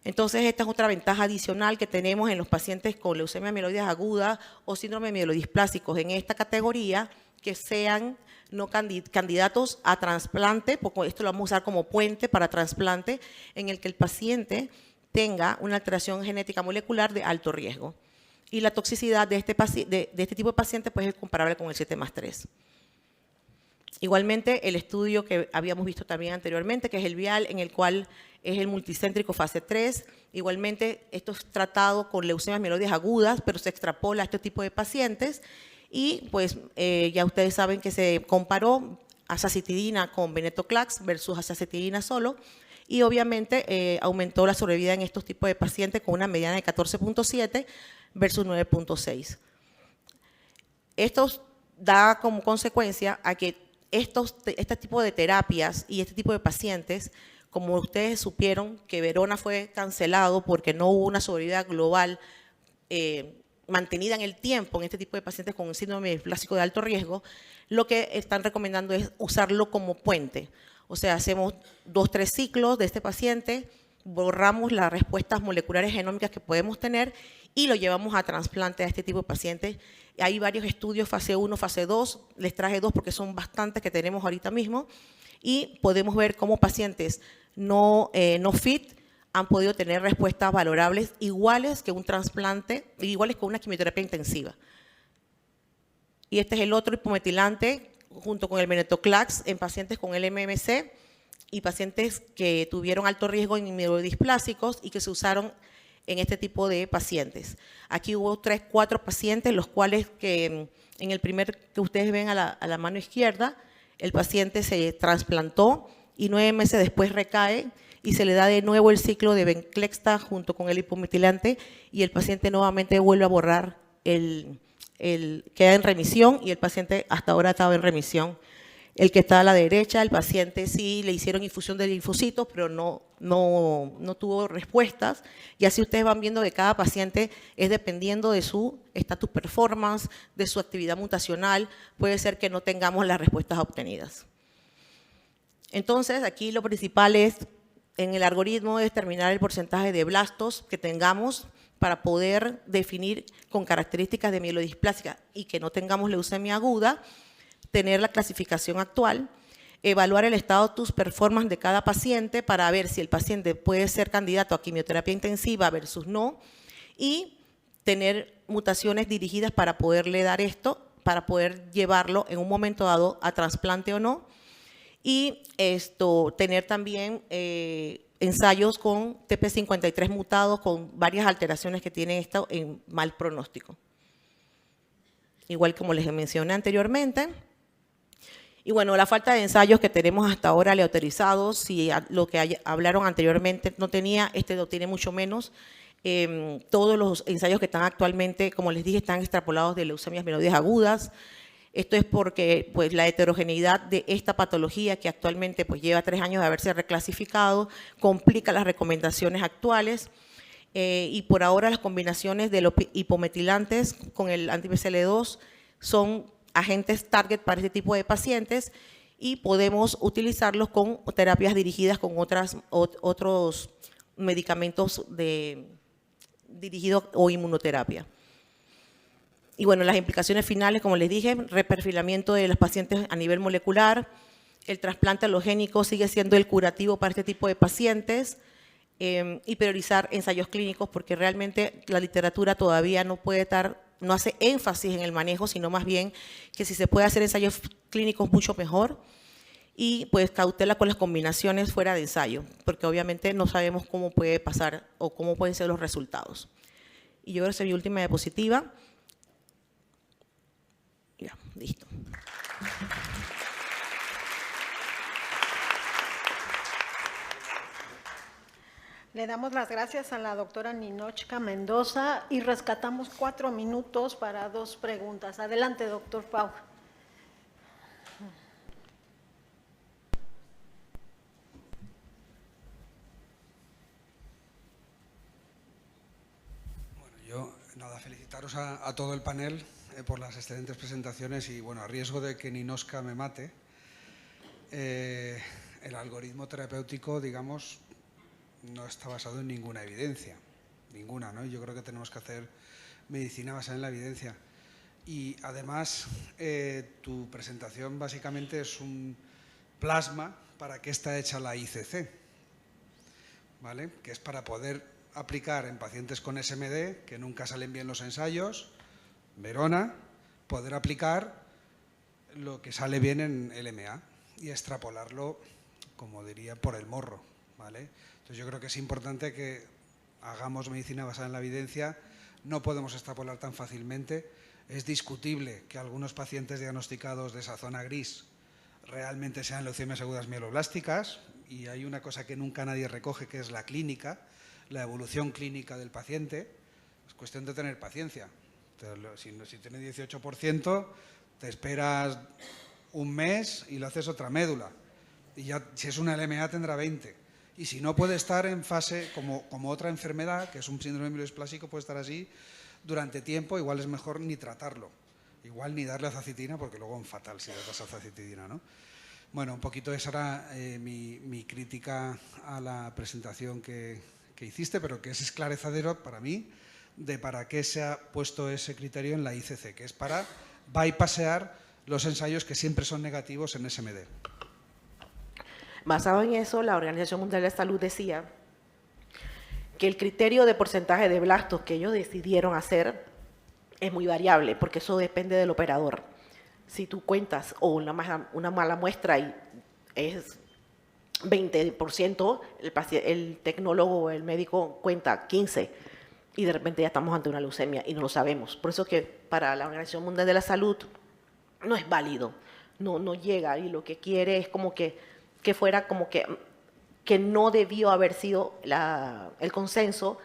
Entonces, esta es otra ventaja adicional que tenemos en los pacientes con leucemia mieloide aguda o síndrome mielodisplásicos en esta categoría, que sean no candidatos a trasplante, porque esto lo vamos a usar como puente para trasplante, en el que el paciente tenga una alteración genética molecular de alto riesgo. Y la toxicidad de este tipo de pacientes pues, es comparable con el 7+3. Igualmente, el estudio que habíamos visto también anteriormente, que es el VIAL, en el cual es el multicéntrico fase 3. Igualmente, esto es tratado con leucemias mieloides agudas, pero se extrapola a este tipo de pacientes. Y pues ya ustedes saben que se comparó azacitidina con venetoclax versus azacitidina solo. Y obviamente aumentó la sobrevida en estos tipos de pacientes con una mediana de 14.7 versus 9.6. Esto da como consecuencia a que este tipo de terapias y este tipo de pacientes, como ustedes supieron que Verona fue cancelado porque no hubo una sobrevida global mantenida en el tiempo en este tipo de pacientes con un síndrome mielodisplasico de alto riesgo, lo que están recomendando es usarlo como puente. O sea, hacemos 2-3 ciclos de este paciente, borramos las respuestas moleculares genómicas que podemos tener y lo llevamos a trasplante a este tipo de pacientes. Hay varios estudios, fase 1, fase 2, les traje 2 porque son bastantes que tenemos ahorita mismo, y podemos ver cómo pacientes no fit han podido tener respuestas valorables iguales que un trasplante, iguales que una quimioterapia intensiva. Y este es el otro hipometilante junto con el venetoclax en pacientes con LMMC y pacientes que tuvieron alto riesgo en mielodisplásicos y que se usaron en este tipo de pacientes. Aquí hubo 3-4 pacientes, los cuales que en el primer que ustedes ven a la mano izquierda, el paciente se trasplantó y 9 meses después recae y se le da de nuevo el ciclo de Venclexta junto con el hipometilante y el paciente nuevamente vuelve a borrar queda en remisión y el paciente hasta ahora estaba en remisión. El que está a la derecha, el paciente sí le hicieron infusión de linfocitos, pero no tuvo respuestas. Y así ustedes van viendo que cada paciente es dependiendo de su estatus performance, de su actividad mutacional, puede ser que no tengamos las respuestas obtenidas. Entonces, aquí lo principal es, en el algoritmo, determinar el porcentaje de blastos que tengamos para poder definir con características de mielodisplasia y que no tengamos leucemia aguda, tener la clasificación actual, evaluar el estatus performance de cada paciente para ver si el paciente puede ser candidato a quimioterapia intensiva versus no, y tener mutaciones dirigidas para poderle dar esto, para poder llevarlo en un momento dado a trasplante o no, y tener también ensayos con TP53 mutados con varias alteraciones que tienen esto en mal pronóstico. Igual como les mencioné anteriormente. Y bueno, la falta de ensayos que tenemos hasta ahora aleatorizados, si lo que hablaron anteriormente no tenía, lo tiene mucho menos. Todos los ensayos que están actualmente, como les dije, están extrapolados de leucemias mieloides agudas. Esto es porque pues, la heterogeneidad de esta patología, que actualmente pues, lleva 3 años de haberse reclasificado, complica las recomendaciones actuales. Y por ahora las combinaciones de los hipometilantes con el anti-BCL2 son agentes target para este tipo de pacientes y podemos utilizarlos con terapias dirigidas con otros medicamentos dirigidos o inmunoterapia. Y bueno, las implicaciones finales, como les dije, reperfilamiento de los pacientes a nivel molecular, el trasplante alogénico sigue siendo el curativo para este tipo de pacientes y priorizar ensayos clínicos porque realmente la literatura todavía no hace énfasis en el manejo, sino más bien que si se puede hacer ensayos clínicos mucho mejor y pues cautela con las combinaciones fuera de ensayo, porque obviamente no sabemos cómo puede pasar o cómo pueden ser los resultados. Y yo creo que esa es mi última diapositiva. Ya, listo. Le damos las gracias a la doctora Ninochka Mendoza y rescatamos 4 minutos para 2 preguntas. Adelante, doctor Pau. Yo, nada, felicitaros a todo el panel por las excelentes presentaciones y, bueno, a riesgo de que Ninochka me mate, el algoritmo terapéutico, digamos, no está basado en ninguna evidencia, ninguna, ¿no? Yo creo que tenemos que hacer medicina basada en la evidencia. Y, además, tu presentación básicamente es un plasma para qué está hecha la ICC, ¿vale? Que es para poder aplicar en pacientes con SMD, que nunca salen bien los ensayos, Verona, poder aplicar lo que sale bien en LMA y extrapolarlo, como diría, por el morro, ¿vale? Entonces yo creo que es importante que hagamos medicina basada en la evidencia, no podemos extrapolar tan fácilmente. Es discutible que algunos pacientes diagnosticados de esa zona gris realmente sean leucemias agudas mieloblásticas, y hay una cosa que nunca nadie recoge, que es la clínica, la evolución clínica del paciente. Es cuestión de tener paciencia. Si tienes 18%, te esperas un mes y le haces otra médula. Y ya, si es una LMA, tendrá 20. Y si no, puede estar en fase, como otra enfermedad, que es un síndrome mieloesplásico, puede estar así durante tiempo. Igual es mejor ni tratarlo. Igual ni darle azacitidina, porque luego es fatal si le das azacitidina, ¿no? Bueno, un poquito esa era mi crítica a la presentación que hiciste, pero que es esclarecedero para mí de para qué se ha puesto ese criterio en la ICC, que es para bypassear los ensayos que siempre son negativos en SMD. Basado en eso, la Organización Mundial de la Salud decía que el criterio de porcentaje de blastos que ellos decidieron hacer es muy variable, porque eso depende del operador. Si tú cuentas o una mala muestra y es 20%, el tecnólogo o el médico cuenta 15%, y de repente ya estamos ante una leucemia y no lo sabemos. Por eso que para la Organización Mundial de la Salud no es válido, no llega, y lo que quiere es como que fuera como que no debió haber sido el consenso,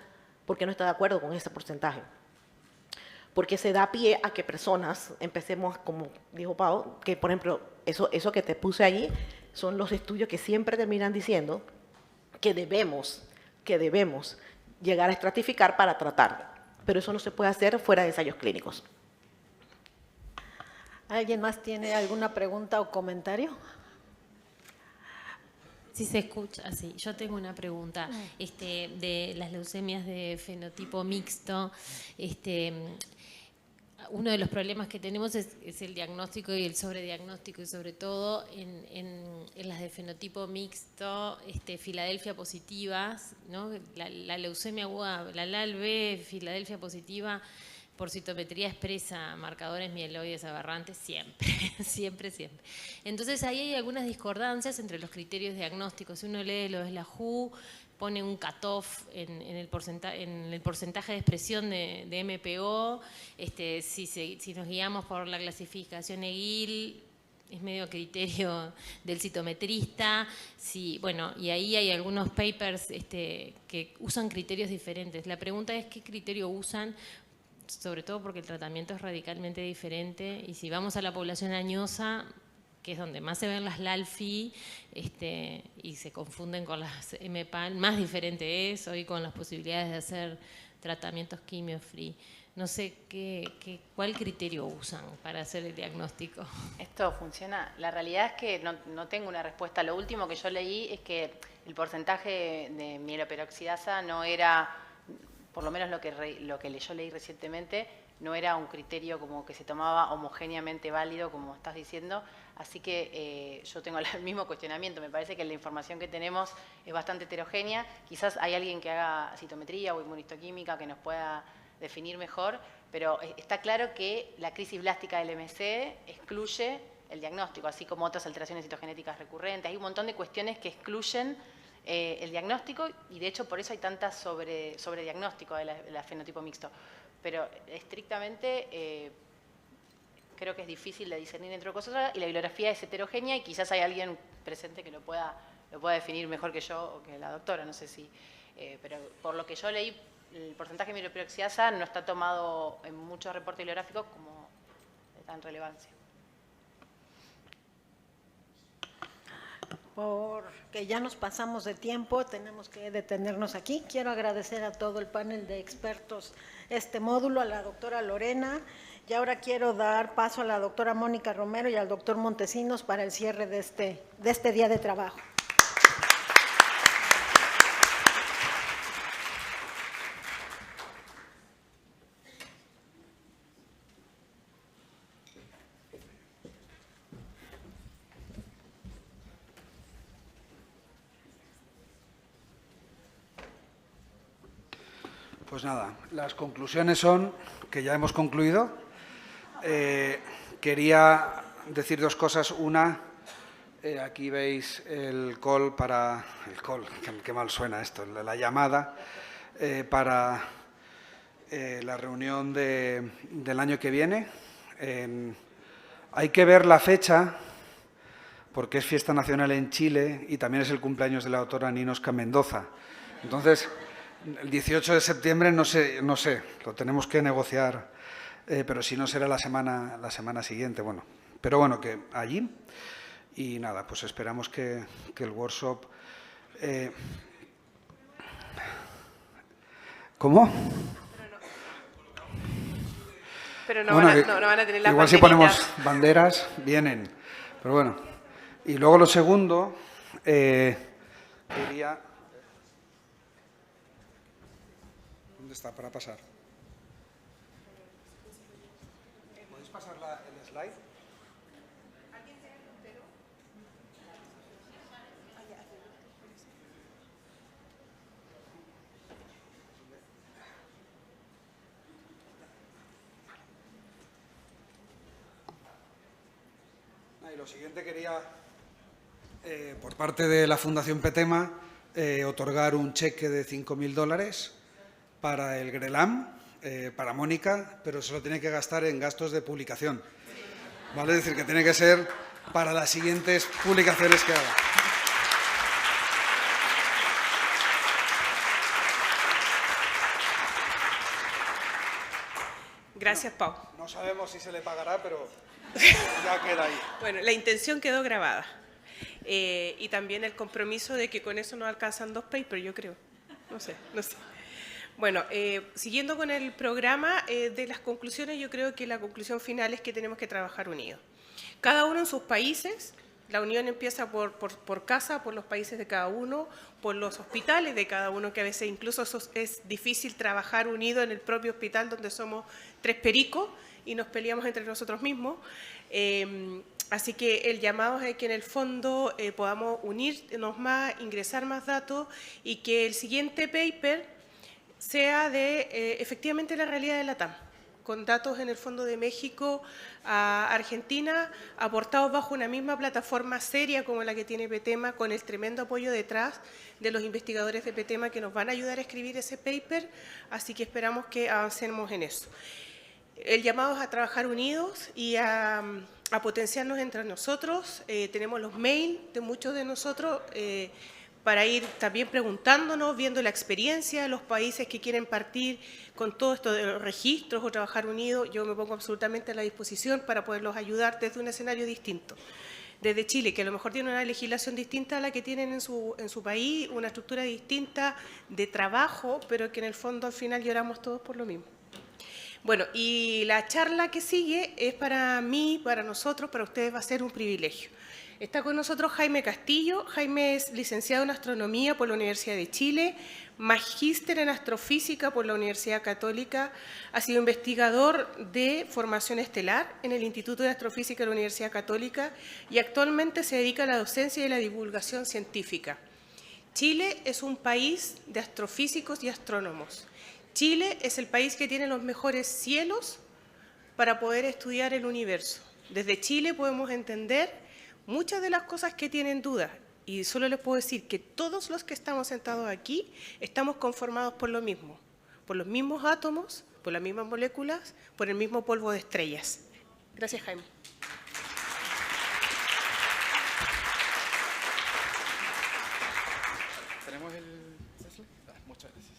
porque no está de acuerdo con ese porcentaje. Porque se da pie a que personas, empecemos, como dijo Pau, que por ejemplo, eso que te puse allí, son los estudios que siempre terminan diciendo que debemos llegar a estratificar para tratar, pero eso no se puede hacer fuera de ensayos clínicos. ¿Alguien más tiene alguna pregunta o comentario? Si se escucha, sí. Yo tengo una pregunta de las leucemias de fenotipo mixto. Uno de los problemas que tenemos es el diagnóstico y el sobrediagnóstico, y sobre todo en las de fenotipo mixto, Filadelfia positivas, ¿no? La leucemia aguda, la LALB, Filadelfia positiva, por citometría expresa marcadores mieloides aberrantes siempre. Entonces ahí hay algunas discordancias entre los criterios diagnósticos. Si uno lee lo de la WHO, pone un cutoff en el porcentaje de expresión de MPO. Si nos guiamos por la clasificación EGIL, es medio criterio del citometrista. Y ahí hay algunos papers que usan criterios diferentes. La pregunta es qué criterio usan, sobre todo porque el tratamiento es radicalmente diferente, y si vamos a la población añosa, que es donde más se ven las LALFI, y se confunden con las MPAL, más diferente es hoy con las posibilidades de hacer tratamientos quimio-free. No sé cuál criterio usan para hacer el diagnóstico. Esto funciona. La realidad es que no tengo una respuesta. Lo último que yo leí es que el porcentaje de mieloperoxidasa no era, por lo menos lo que yo leí recientemente, no era un criterio como que se tomaba homogéneamente válido, como estás diciendo. Así que yo tengo el mismo cuestionamiento. Me parece que la información que tenemos es bastante heterogénea. Quizás hay alguien que haga citometría o inmunistoquímica que nos pueda definir mejor, pero está claro que la crisis blástica del MC excluye el diagnóstico, así como otras alteraciones citogenéticas recurrentes. Hay un montón de cuestiones que excluyen el diagnóstico, y de hecho por eso hay tanta sobrediagnóstico de la fenotipo mixto. Pero estrictamente creo que es difícil de discernir entre cosas, y la bibliografía es heterogénea, y quizás hay alguien presente que lo pueda definir mejor que yo o que la doctora. No sé si Pero por lo que yo leí, el porcentaje de mioperoxiasa no está tomado en muchos reportes bibliográficos como de tan relevancia. Porque ya nos pasamos de tiempo, tenemos que detenernos aquí. Quiero agradecer a todo el panel de expertos este módulo, a la doctora Lorena, y ahora quiero dar paso a la doctora Mónica Romero y al doctor Montesinos para el cierre de este día de trabajo. Pues nada, las conclusiones son que ya hemos concluido. Quería decir dos cosas. Una, aquí veis el call para... El call, qué mal suena esto, la llamada para la reunión del año que viene. Hay que ver la fecha, porque es fiesta nacional en Chile y también es el cumpleaños de la doctora Ninosca Mendoza. Entonces, el 18 de septiembre no sé, lo tenemos que negociar, pero si no será la semana siguiente. Bueno, pero bueno, que allí. Y nada, pues esperamos que el workshop... ¿Cómo? Pero no, bueno, no van a tener las igual si banderitas. ponemos banderas, vienen. Pero bueno. Y luego lo segundo, quería... ¿Dónde está para pasar? ¿Podéis pasar el slide? Y lo siguiente quería, por parte de la Fundación Petema, otorgar un cheque de $5.000 para el GRELAM, para Mónica, pero se lo tiene que gastar en gastos de publicación. ¿Vale? Es decir, que tiene que ser para las siguientes publicaciones que haga. Gracias, Pau. No sabemos si se le pagará, pero ya queda ahí. Bueno, la intención quedó grabada. Y también el compromiso de que con eso nos alcanzan 2 papers, yo creo. No sé. Bueno, siguiendo con el programa de las conclusiones, yo creo que la conclusión final es que tenemos que trabajar unidos. Cada uno en sus países. La unión empieza por casa, por los países de cada uno, por los hospitales de cada uno, que a veces incluso es difícil trabajar unido en el propio hospital donde somos 3 pericos y nos peleamos entre nosotros mismos. Así que el llamado es que en el fondo podamos unirnos más, ingresar más datos y que el siguiente paper sea de efectivamente la realidad de la TAM, con datos en el fondo de México a Argentina, aportados bajo una misma plataforma seria como la que tiene Petema, con el tremendo apoyo detrás de los investigadores de Petema que nos van a ayudar a escribir ese paper, así que esperamos que avancemos en eso. El llamado es a trabajar unidos y a potenciarnos entre nosotros. Tenemos los mails de muchos de nosotros para ir también preguntándonos, viendo la experiencia de los países que quieren partir con todo esto de los registros o trabajar unidos. Yo me pongo absolutamente a la disposición para poderlos ayudar desde un escenario distinto. Desde Chile, que a lo mejor tiene una legislación distinta a la que tienen en su país, una estructura distinta de trabajo, pero que en el fondo al final lloramos todos por lo mismo. Bueno, y la charla que sigue es para mí, para nosotros, para ustedes va a ser un privilegio. Está con nosotros Jaime Castillo. Jaime es licenciado en Astronomía por la Universidad de Chile, magíster en Astrofísica por la Universidad Católica, ha sido investigador de formación estelar en el Instituto de Astrofísica de la Universidad Católica y actualmente se dedica a la docencia y a la divulgación científica. Chile es un país de astrofísicos y astrónomos. Chile es el país que tiene los mejores cielos para poder estudiar el universo. Desde Chile podemos entender muchas de las cosas que tienen dudas, y solo les puedo decir que todos los que estamos sentados aquí estamos conformados por lo mismo, por los mismos átomos, por las mismas moléculas, por el mismo polvo de estrellas. Gracias, Jaime. ¿Tenemos el Muchas gracias.